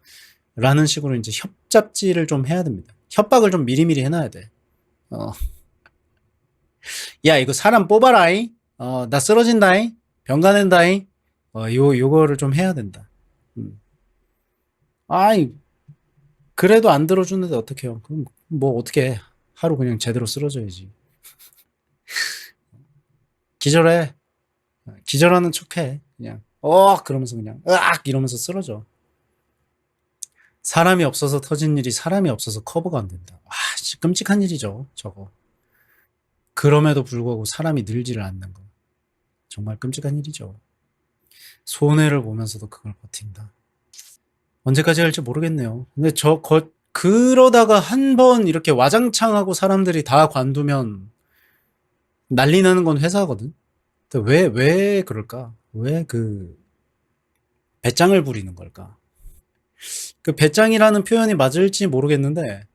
라는 식으로 이제 협잡지를 좀 해야 됩니다. 협박을 좀 미리미리 해놔야 돼. 어. 야, 이거 사람 뽑아라잉. 나 쓰러진다잉. 병가낸다잉. 요거를 좀 해야 된다. 아이, 그래도 안 들어주는데 어떡해요. 그럼 뭐 어떻게 해. 하루 그냥 제대로 쓰러져야지. 기절해. 기절하는 척해. 그냥, 그러면서 그냥, 으악! 이러면서 쓰러져. 사람이 없어서 터진 일이 사람이 없어서 커버가 안 된다. 진짜 끔찍한 일이죠, 저거. 그럼에도 불구하고 사람이 늘지를 않는 거. 정말 끔찍한 일이죠. 손해를 보면서도 그걸 버틴다. 언제까지 할지 모르겠네요. 근데 그러다가 한 번 이렇게 와장창하고 사람들이 다 관두면 난리 나는 건 회사거든. 근데 왜 그럴까? 왜 배짱을 부리는 걸까? 그 배짱이라는 표현이 맞을지 모르겠는데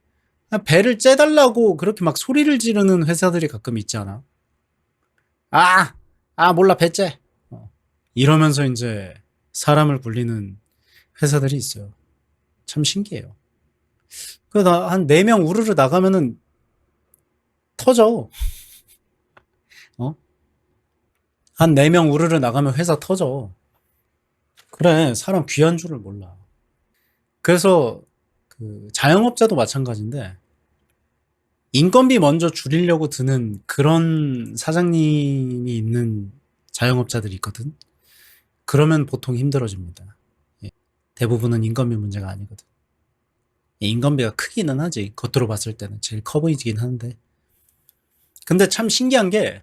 배를 째달라고 그렇게 막 소리를 지르는 회사들이 가끔 있지 않아? 몰라 배째. 이러면서 이제 사람을 굴리는 회사들이 있어요. 참 신기해요. 그나 한 4명 우르르 나가면은 터져. 어? 한 4명 우르르 나가면 회사 터져. 그래, 사람 귀한 줄을 몰라. 그래서 그 자영업자도 마찬가지인데 인건비 먼저 줄이려고 드는 그런 사장님이 있는 자영업자들이 있거든. 그러면 보통 힘들어집니다. 예. 대부분은 인건비 문제가 아니거든. 예, 인건비가 크기는 하지. 겉으로 봤을 때는 제일 커 보이긴 하는데. 근데 참 신기한 게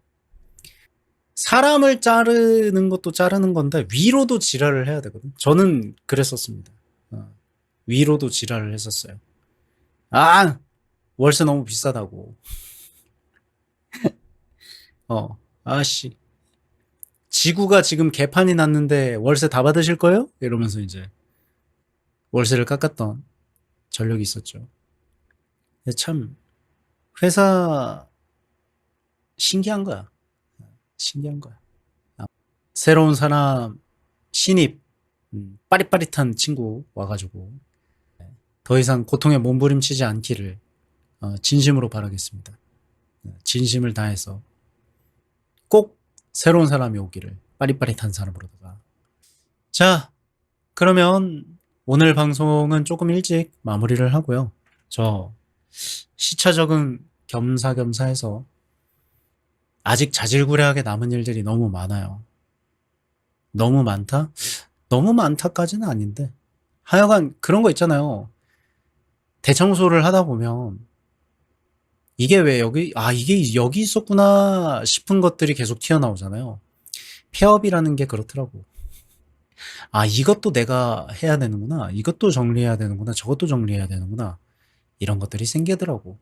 사람을 자르는 것도 자르는 건데 위로도 지랄을 해야 되거든. 저는 그랬었습니다. 위로도 지랄을 했었어요. 월세 너무 비싸다고. 아씨. 지구가 지금 개판이 났는데 월세 다 받으실 거예요? 이러면서 이제 월세를 깎았던 전력이 있었죠. 근데 참 회사 신기한 거야. 신기한 거야. 새로운 사람 신입 빠릿빠릿한 친구 와가지고 더 이상 고통에 몸부림치지 않기를 진심으로 바라겠습니다. 진심을 다해서 꼭 새로운 사람이 오기를 빠릿빠릿한 사람으로다가. 자, 그러면 오늘 방송은 조금 일찍 마무리를 하고요. 저 시차 적응 겸사겸사 해서 아직 자질구레하게 남은 일들이 너무 많아요. 너무 많다? 너무 많다까지는 아닌데 하여간 그런 거 있잖아요. 대청소를 하다 보면 이게 왜 이게 여기 있었구나 싶은 것들이 계속 튀어나오잖아요. 폐업이라는 게 그렇더라고. 이것도 내가 해야 되는구나. 이것도 정리해야 되는구나. 저것도 정리해야 되는구나. 이런 것들이 생기더라고.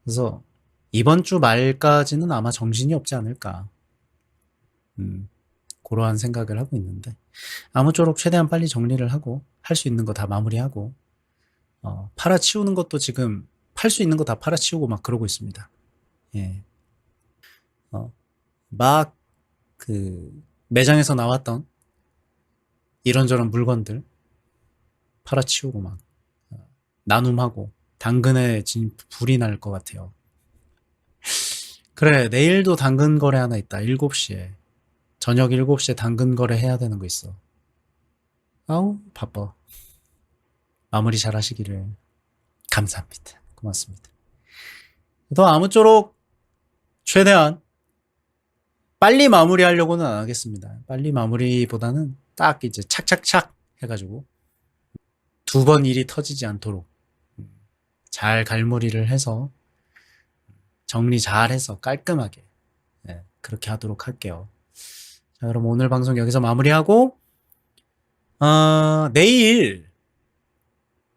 그래서 이번 주 말까지는 아마 정신이 없지 않을까. 그러한 생각을 하고 있는데 아무쪼록 최대한 빨리 정리를 하고 할 수 있는 거 다 마무리하고 팔아치우는 것도 지금 팔 수 있는 거 다 팔아치우고 막 그러고 있습니다. 예. 막 그 매장에서 나왔던 이런저런 물건들 팔아치우고 막 나눔하고 당근에 불이 날 것 같아요. 그래, 내일도 당근 거래 하나 있다. 7시에. 저녁 7시에 당근 거래 해야 되는 거 있어. 아우, 바빠. 마무리 잘 하시기를. 감사합니다. 고맙습니다. 또 아무쪼록 최대한 빨리 마무리하려고는 안 하겠습니다. 빨리 마무리보다는 딱 이제 착착착 해가지고 2번 일이 터지지 않도록 잘 갈무리를 해서 정리 잘 해서 깔끔하게 그렇게 하도록 할게요. 자, 그럼 오늘 방송 여기서 마무리하고 내일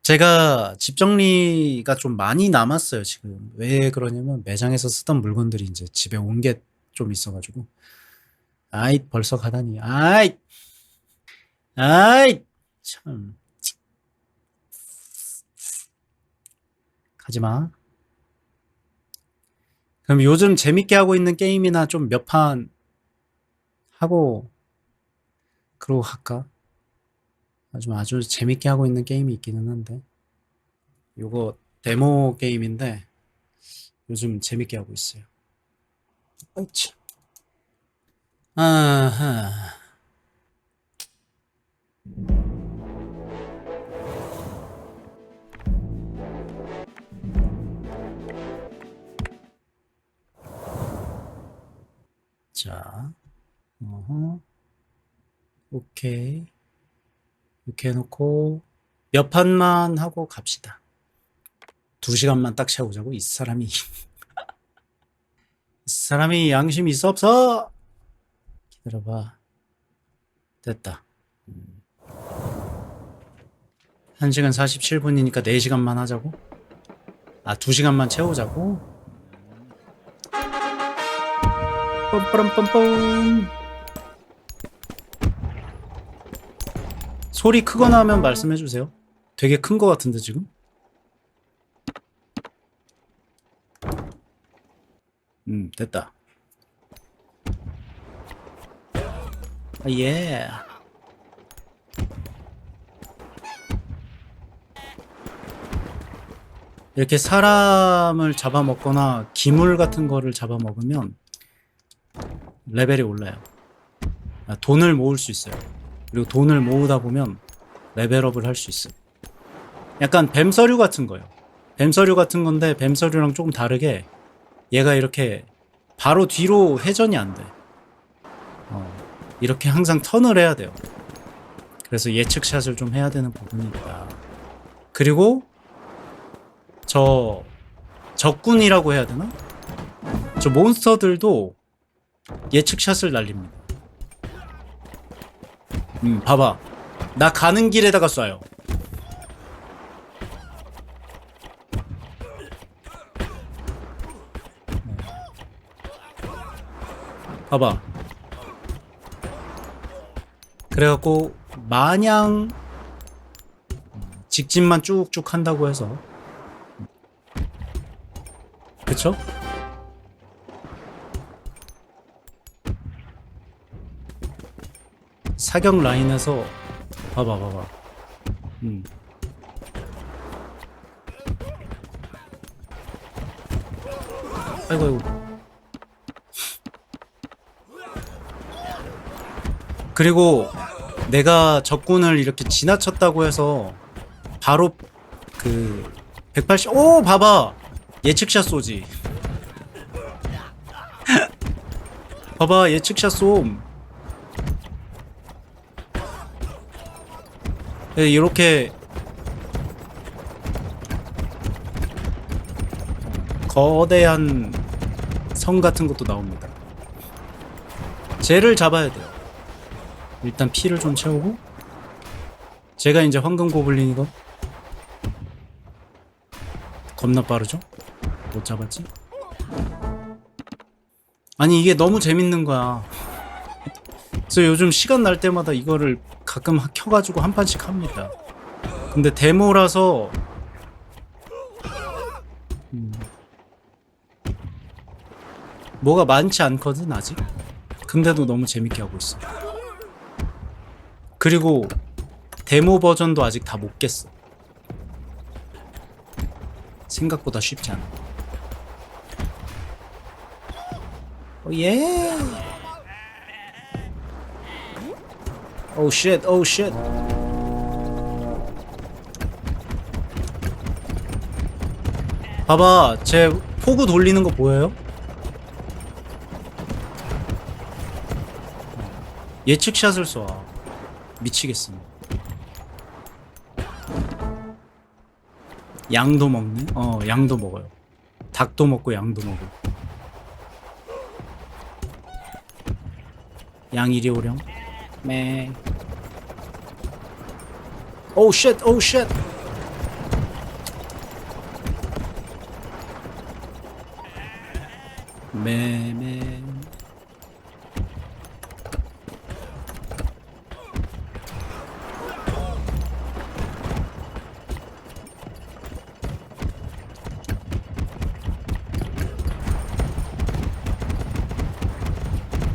제가 집 정리가 좀 많이 남았어요. 지금 왜 그러냐면 매장에서 쓰던 물건들이 이제 집에 온 게 좀 있어가지고 벌써 가다니 참 가지마. 그럼 요즘 재밌게 하고 있는 게임이나 좀 몇 판 하고 그러고 할까? 아주 재밌게 하고 있는 게임이 있기는 한데 요거 데모 게임인데 요즘 재밌게 하고 있어요. 참. 아하. 자, 오케이. 이렇게 해놓고 몇 판만 하고 갑시다. 2시간만 딱 채우자고. 이 사람이 양심이 있어 없어? 기다려봐. 됐다. 1시간 47분이니까 4시간만 하자고? 2시간만 채우자고? 뻔뻔뻔뻔. 소리 크거나 하면 말씀해 주세요. 되게 큰 거 같은데 지금? 됐다. 아, 예. 이렇게 사람을 잡아먹거나 기물 같은 거를 잡아먹으면 레벨이 올라요. 돈을 모을 수 있어요. 그리고 돈을 모으다 보면 레벨업을 할 수 있어요. 약간 뱀서류 같은 거예요. 뱀서류 같은 건데 뱀서류랑 조금 다르게 얘가 이렇게 바로 뒤로 회전이 안 돼. 이렇게 항상 턴을 해야 돼요. 그래서 예측샷을 좀 해야 되는 부분입니다. 그리고 저 적군이라고 해야 되나? 저 몬스터들도 예측샷을 날립니다. 봐봐. 나 가는 길에다가 쏴요. 봐봐. 그래갖고 마냥 직진만 쭉쭉 한다고 해서, 그쵸? 사격 라인에서 봐봐. 아이고. 그리고 내가 적군을 이렇게 지나쳤다고 해서 바로 그 180, 오 봐봐, 예측샷 쏘지. 봐봐, 예측샷 쏨. 이렇게 거대한 성 같은 것도 나옵니다. 쟤를 잡아야 돼요. 일단 피를 좀 채우고. 제가 이제 황금 고블린이거. 겁나 빠르죠? 못 잡았지? 아니 이게 너무 재밌는 거야. 그래서 요즘 시간 날 때마다 이거를 가끔 켜가지고 한 판씩 합니다. 근데 데모라서 뭐가 많지 않거든 아직. 근데도 너무 재밌게 하고 있어. 그리고 데모 버전도 아직 다 못 깼어. 생각보다 쉽지 않아. 예. 오 쉣, 오 쉣. 봐봐, 제 포구 돌리는 거 보여요? 예측샷을 쏴. 미치겠어. 양도 먹네? 양도 먹어요. 닭도 먹고 양도 먹어. 양 이리 오렴. 매. 오 쉣, 오 쉣. 매.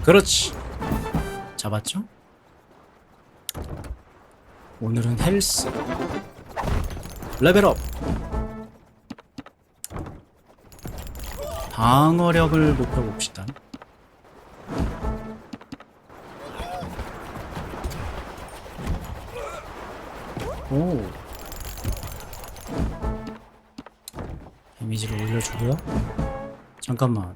그렇지. 잡았죠? 오늘은 헬스 레벨업. 방어력을 높여봅시다. 오, 데미지를 올려주고요. 잠깐만,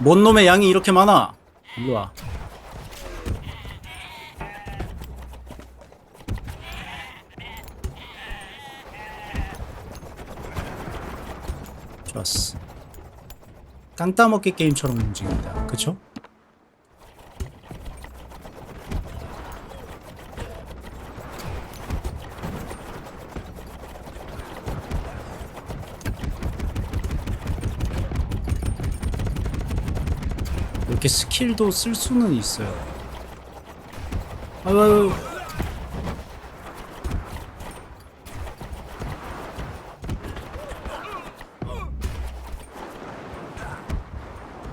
뭔 놈의 양이 이렇게 많아? 일로와. 좋았어. 땅 따먹기 게임처럼 움직인다. 그쵸? 이렇게 스킬도 쓸 수는 있어요. 아유.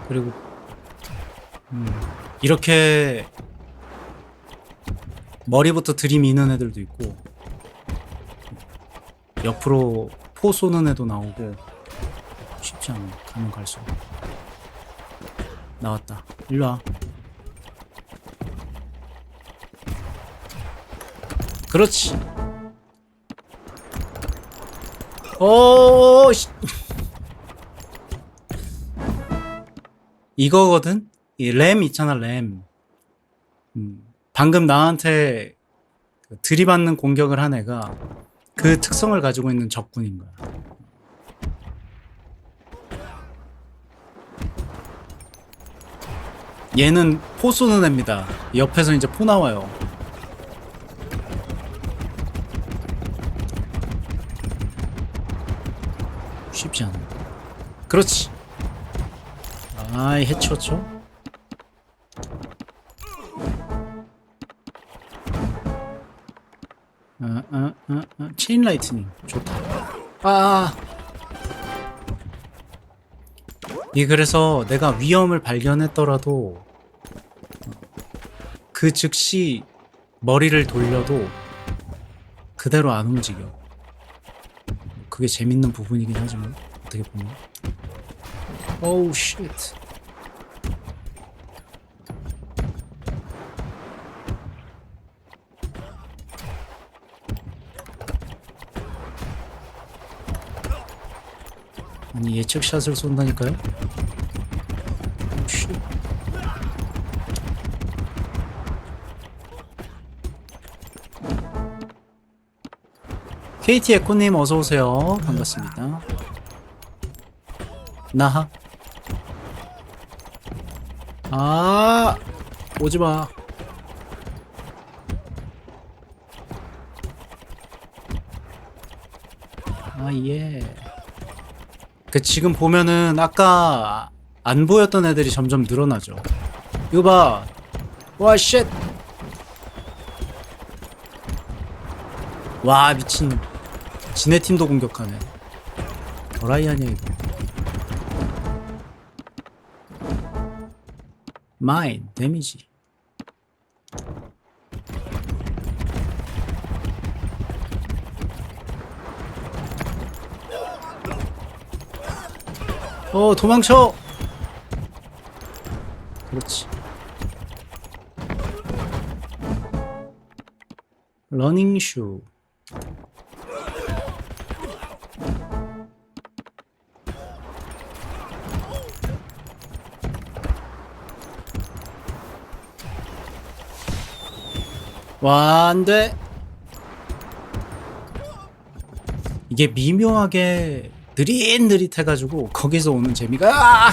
그리고 이렇게 머리부터 들이미는 애들도 있고 옆으로 포 쏘는 애도 나오고 쉽지 않아. 가면 갈수록. 나왔다. 일로와. 그렇지. 오, 이거거든? 이 램 있잖아, 램. 방금 나한테 들이받는 공격을 한 애가 그 특성을 가지고 있는 적군인 거야. 얘는 포 쏘는 애입니다. 옆에서 이제 포 나와요. 쉽지 않아. 그렇지. 아이, 해치웠죠? 체인 라이트닝. 좋다. 이 그래서 내가 위험을 발견했더라도 그 즉시 머리를 돌려도 그대로 안 움직여. 그게 재밌는 부분이긴 하지만 어떻게 보면. 오우 쉣. 아니 예측샷을 쏜다니까요? 오우 쉣. KT 에코님 어서오세요. 반갑습니다. 나하. 오지마. 예. 지금 보면은 아까 안 보였던 애들이 점점 늘어나죠. 이거 봐. 와, 쉣. 와, 미친. 지네 팀도 공격하네. 어라이 아니야, 이거. 마인, 데미지. 도망쳐! 그렇지. 러닝 슈. 와, 안 돼. 이게 미묘하게 느릿느릿해가지고 거기서 오는 재미가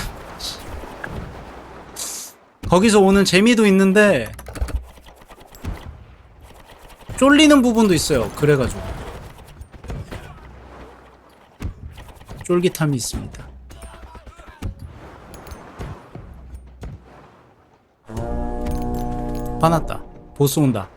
거기서 오는 재미도 있는데 쫄리는 부분도 있어요. 그래가지고 쫄깃함이 있습니다. 화났다. 보스 온다.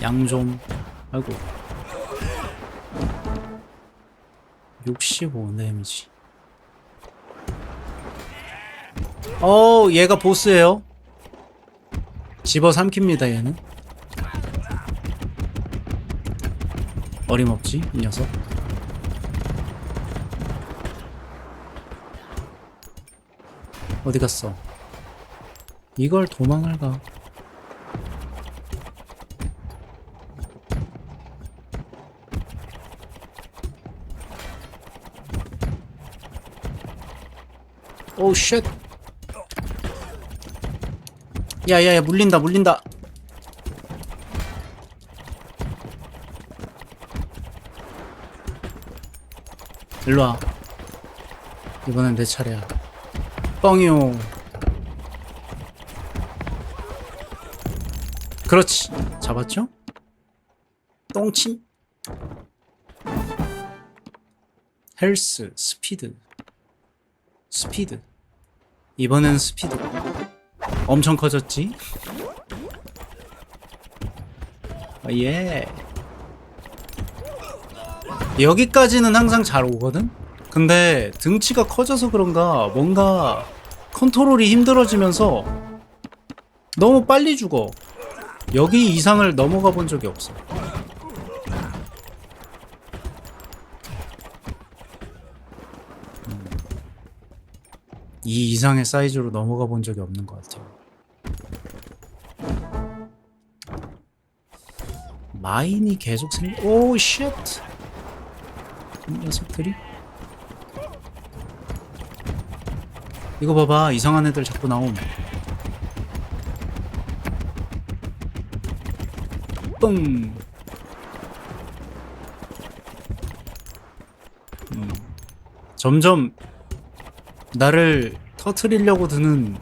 양 좀. 아이고. 65 데미지. 얘가 보스예요. 집어삼킵니다 얘는. 어림없지 이 녀석. 어디 갔어? 이걸 도망을 가. 오우 쉣. 야야야, 물린다. 일로와. 이번엔 내 차례야. 뻥이요. 그렇지. 잡았죠? 똥침. 헬스, 스피드. 스피드. 이번엔 스피드. 엄청 커졌지? 예. 여기까지는 항상 잘 오거든? 근데 등치가 커져서 그런가 뭔가 컨트롤이 힘들어지면서 너무 빨리 죽어. 여기 이상을 넘어가 본 적이 없어. 이 이상의 사이즈로 넘어가 본 적이 없는 것 같아요. 마인이 계속 오, 쉣! 이 녀석들이? 이거 봐봐, 이상한 애들 자꾸 나옴. 뿡! 점점 나를 터트리려고 드는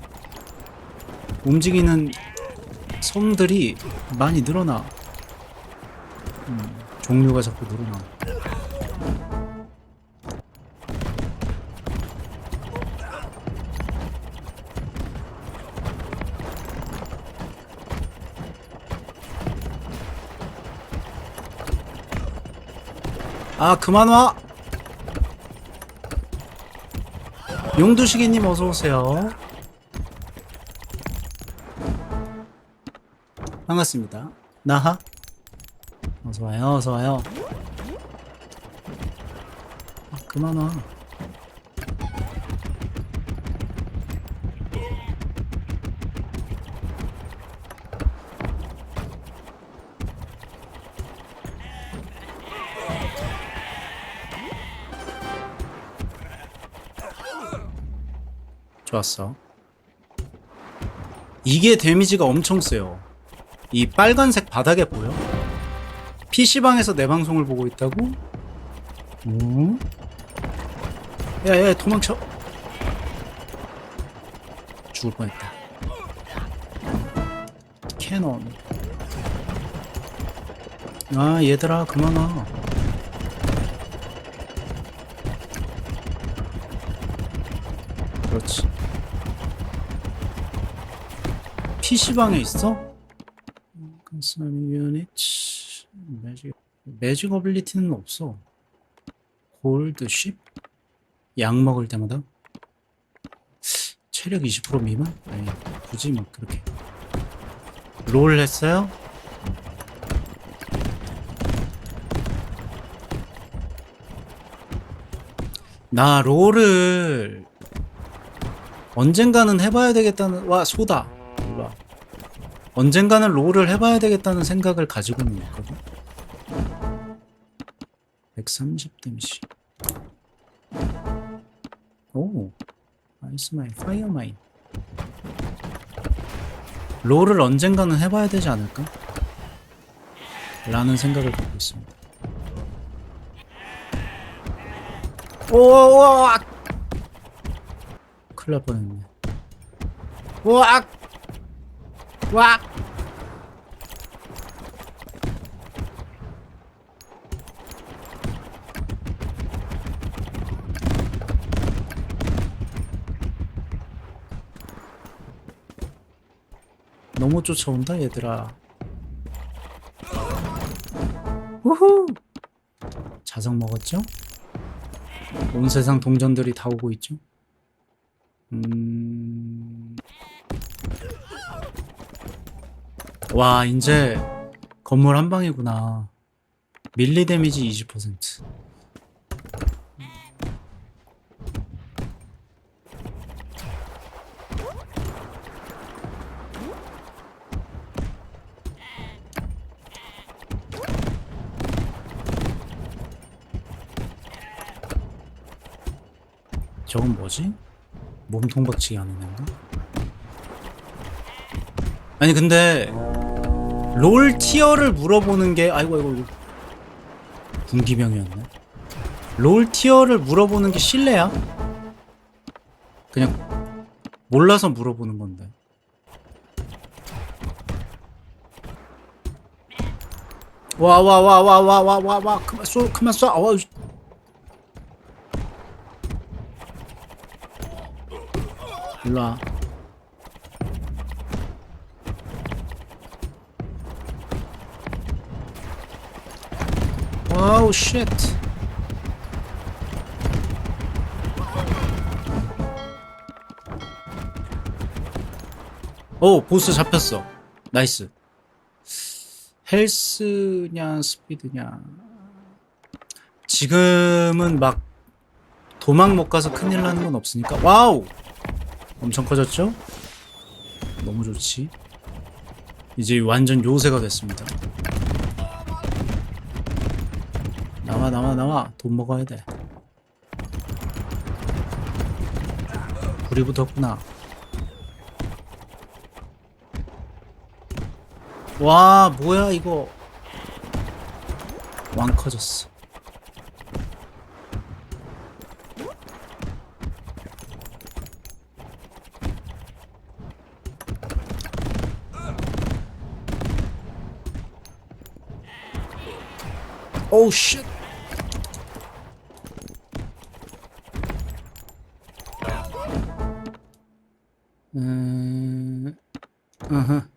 움직이는 섬들이 많이 늘어나. 종류가 자꾸 늘어나. 아, 그만 와! 용두시기님 어서오세요. 반갑습니다. 나하? 어서와요, 어서와요. 아, 그만 와. 좋았어. 이게 데미지가 엄청 세요. 이 빨간색 바닥에 보여? PC방에서 내 방송을 보고 있다고? 오? 야야, 도망쳐. 죽을 뻔했다. 캐논. 아, 얘들아 그만 와. 그렇지. PC방에 있어? 유닛 매직 어빌리티는 없어. 골드 쉽? 약 먹을 때마다? 체력 20% 미만? 아니, 굳이 막 그렇게. 롤 했어요? 나 롤을 언젠가는 해봐야 되겠다는. 와, 소다. 일로와. 언젠가는 롤을 해봐야 되겠다는 생각을 가지고는 있거든. 130 데미지. 오, 아이스마인, 파이어마인. 롤을 언젠가는 해봐야 되지 않을까? 라는 생각을 갖고 있습니다. 오오오! 큰일 날 뻔했네. 우악! 와! 너무 쫓아온다 얘들아. 우후! 자석 먹었죠? 온 세상 동전들이 다 오고 있죠? 와, 이제 건물 한 방이구나. 밀리 데미지 20%. 저건 뭐지? 몸통 박치기 하는 애인가? 아니 근데 롤 티어를 물어보는 게 아이고 군기병이었네. 롤 티어를 물어보는 게 실례야? 그냥 몰라서 물어보는 건데. 와 그만 쏴. 일로와. 와우 쉣. 오 보스 잡혔어. 나이스. 헬스냐 스피드냐. 지금은 막 도망 못 가서 큰일 나는 건 없으니까. 와우 엄청 커졌죠? 너무 좋지. 이제 완전 요새가 됐습니다. 나와 나와 나와. 돈 먹어야 돼. 불이 붙었구나. 와 뭐야 이거. 왕 커졌어. 오우 쉣. 으흠.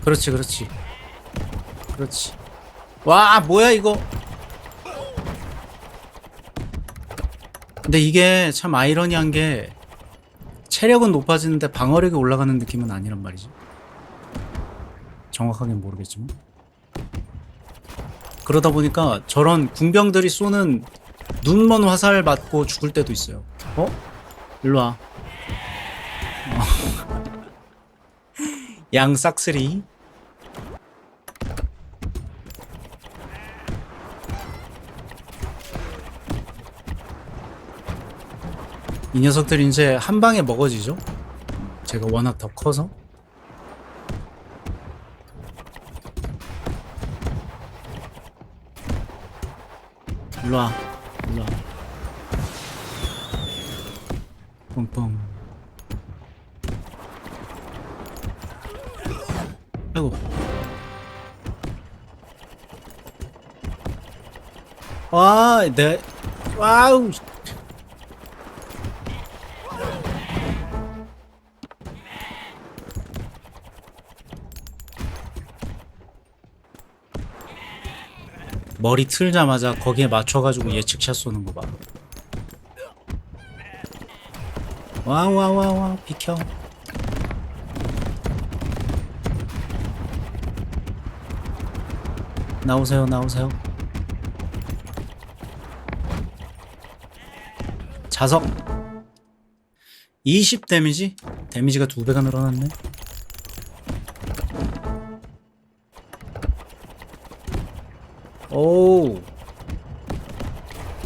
그렇지 그렇지 그렇지. 와 뭐야 이거. 근데 이게 참 아이러니한 게 체력은 높아지는데 방어력이 올라가는 느낌은 아니란 말이지. 정확하게는 모르겠지만 그러다 보니까 저런 궁병들이 쏘는 눈먼 화살 맞고 죽을 때도 있어요. 어? 일로와. 양 싹쓸이. 이 녀석들이 이제 한 방에 먹어지죠. 제가 워낙 더 커서. 일로와 일로와. 뻥뻥. 아이고. 와, 와우. 머리 틀자마자 거기에 맞춰가지고 예측샷 쏘는 거 봐. 와 비켜. 나오세요 나오세요. 자석 20 데미지? 데미지가 2배가 늘어났네. 오우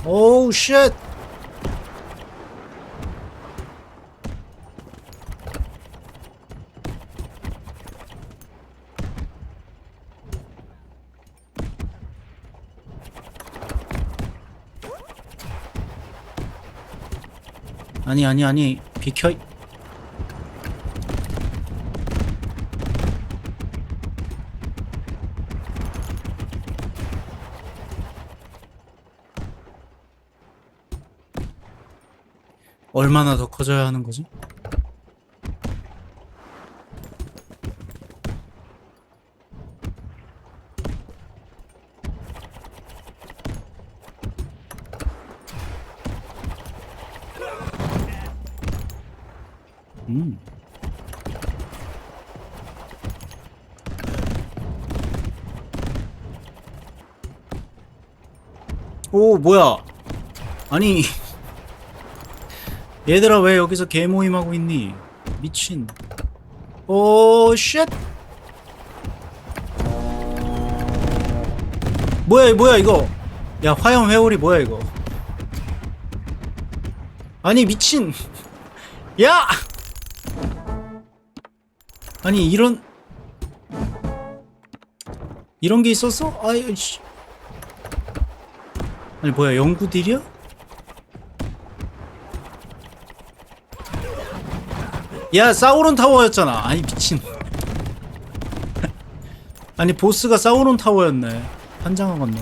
오우 쉣. 아니 비켜. 얼마나 더 커져야 하는 거지? 오 뭐야. 아니 얘들아 왜 여기서 개모임하고 있니? 미친. 오 쉣. 뭐야 이거. 야 화염 회오리 뭐야 이거. 아니 미친. 야 아니 이런 게 있었어? 아이 씨. 아니 뭐야 연구딜이야? 야, 사우론 타워였잖아. 아니, 미친. 아니, 보스가 사우론 타워였네. 환장하겠네.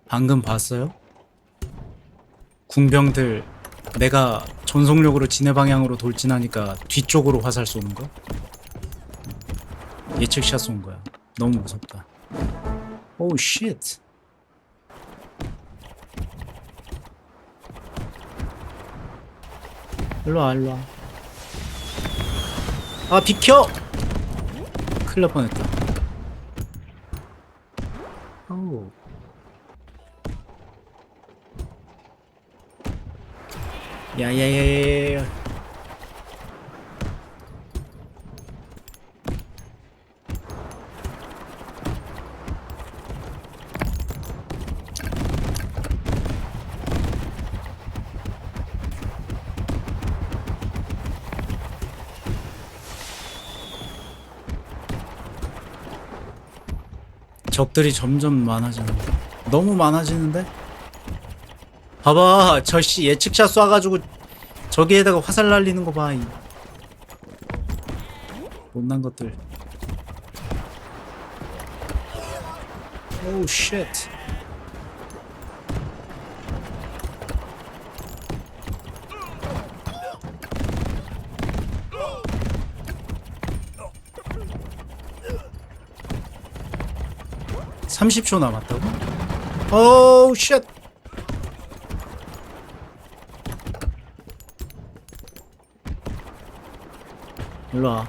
방금 봤어요? 궁병들 내가 전속력으로 지네 방향으로 돌진하니까 뒤쪽으로 화살 쏘는 거? 예측샷 쏜 거야. 너무 무섭다. 오우 쉣. 일로와 일로와. 아 비켜! 큰일 날 뻔했다. 오우. 야야야야야. 적들이 점점 많아지는데. 너무 많아지는데? 봐봐, 저 씨 예측샷 쏴가지고 저기에다가 화살 날리는 거 봐. 이 못난 것들. 오우 쉣. (30초) 남았다고? 오우 쉣. 일로와.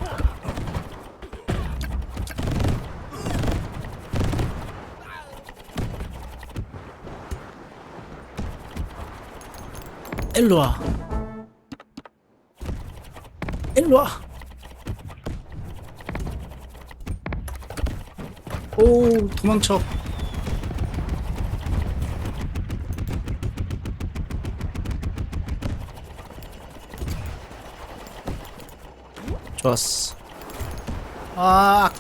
일로와. 일로와. 오 도망쳐. 좋았어. 아.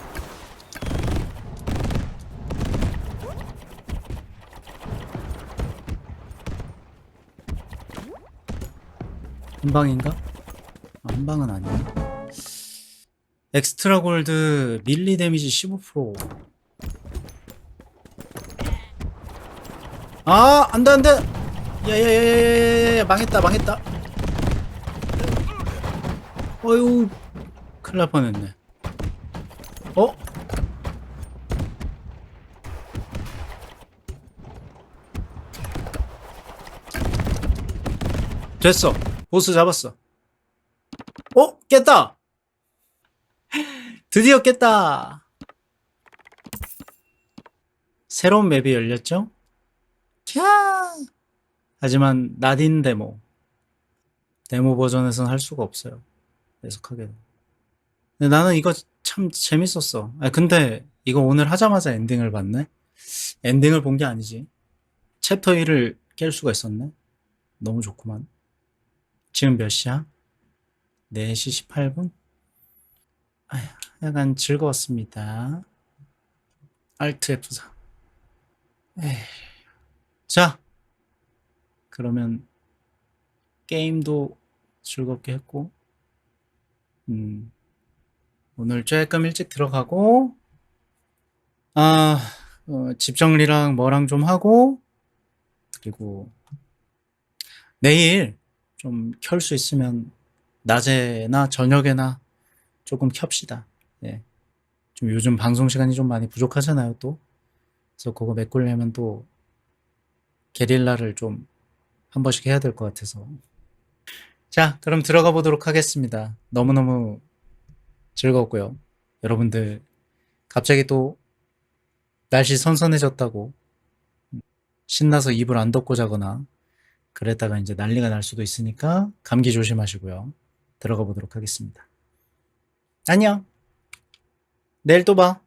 한 방인가? 한 방은 아니야. 엑스트라 골드 밀리 데미지 15%. 아, 안 돼, 안 돼! 야야야야야야야, 망했다, 망했다. 어휴, 큰일 날 뻔했네. 어? 됐어. 보스 잡았어. 어? 깼다! 드디어 깼다! 새로운 맵이 열렸죠? 캬! 하지만 나딘 데모 버전에서는 할 수가 없어요. 계속하게. 근데 나는 이거 참 재밌었어. 아 근데 이거 오늘 하자마자 엔딩을 봤네? 엔딩을 본 게 아니지. 챕터 1을 깰 수가 있었네? 너무 좋구만. 지금 몇 시야? 4시 18분? 아휴, 약간 즐거웠습니다. Alt F4. 에이. 자, 그러면 게임도 즐겁게 했고, 오늘 조금 일찍 들어가고, 집 정리랑 뭐랑 좀 하고, 그리고 내일 좀 켤 수 있으면 낮에나 저녁에나 조금 켭시다. 예. 좀 요즘 방송 시간이 좀 많이 부족하잖아요, 또. 그래서 그거 메꾸려면 또 게릴라를 좀 한 번씩 해야 될 것 같아서. 자, 그럼 들어가 보도록 하겠습니다. 너무너무 즐거웠고요. 여러분들 갑자기 또 날씨 선선해졌다고 신나서 이불 안 덮고 자거나 그랬다가 이제 난리가 날 수도 있으니까 감기 조심하시고요. 들어가 보도록 하겠습니다. 안녕. 내일 또 봐.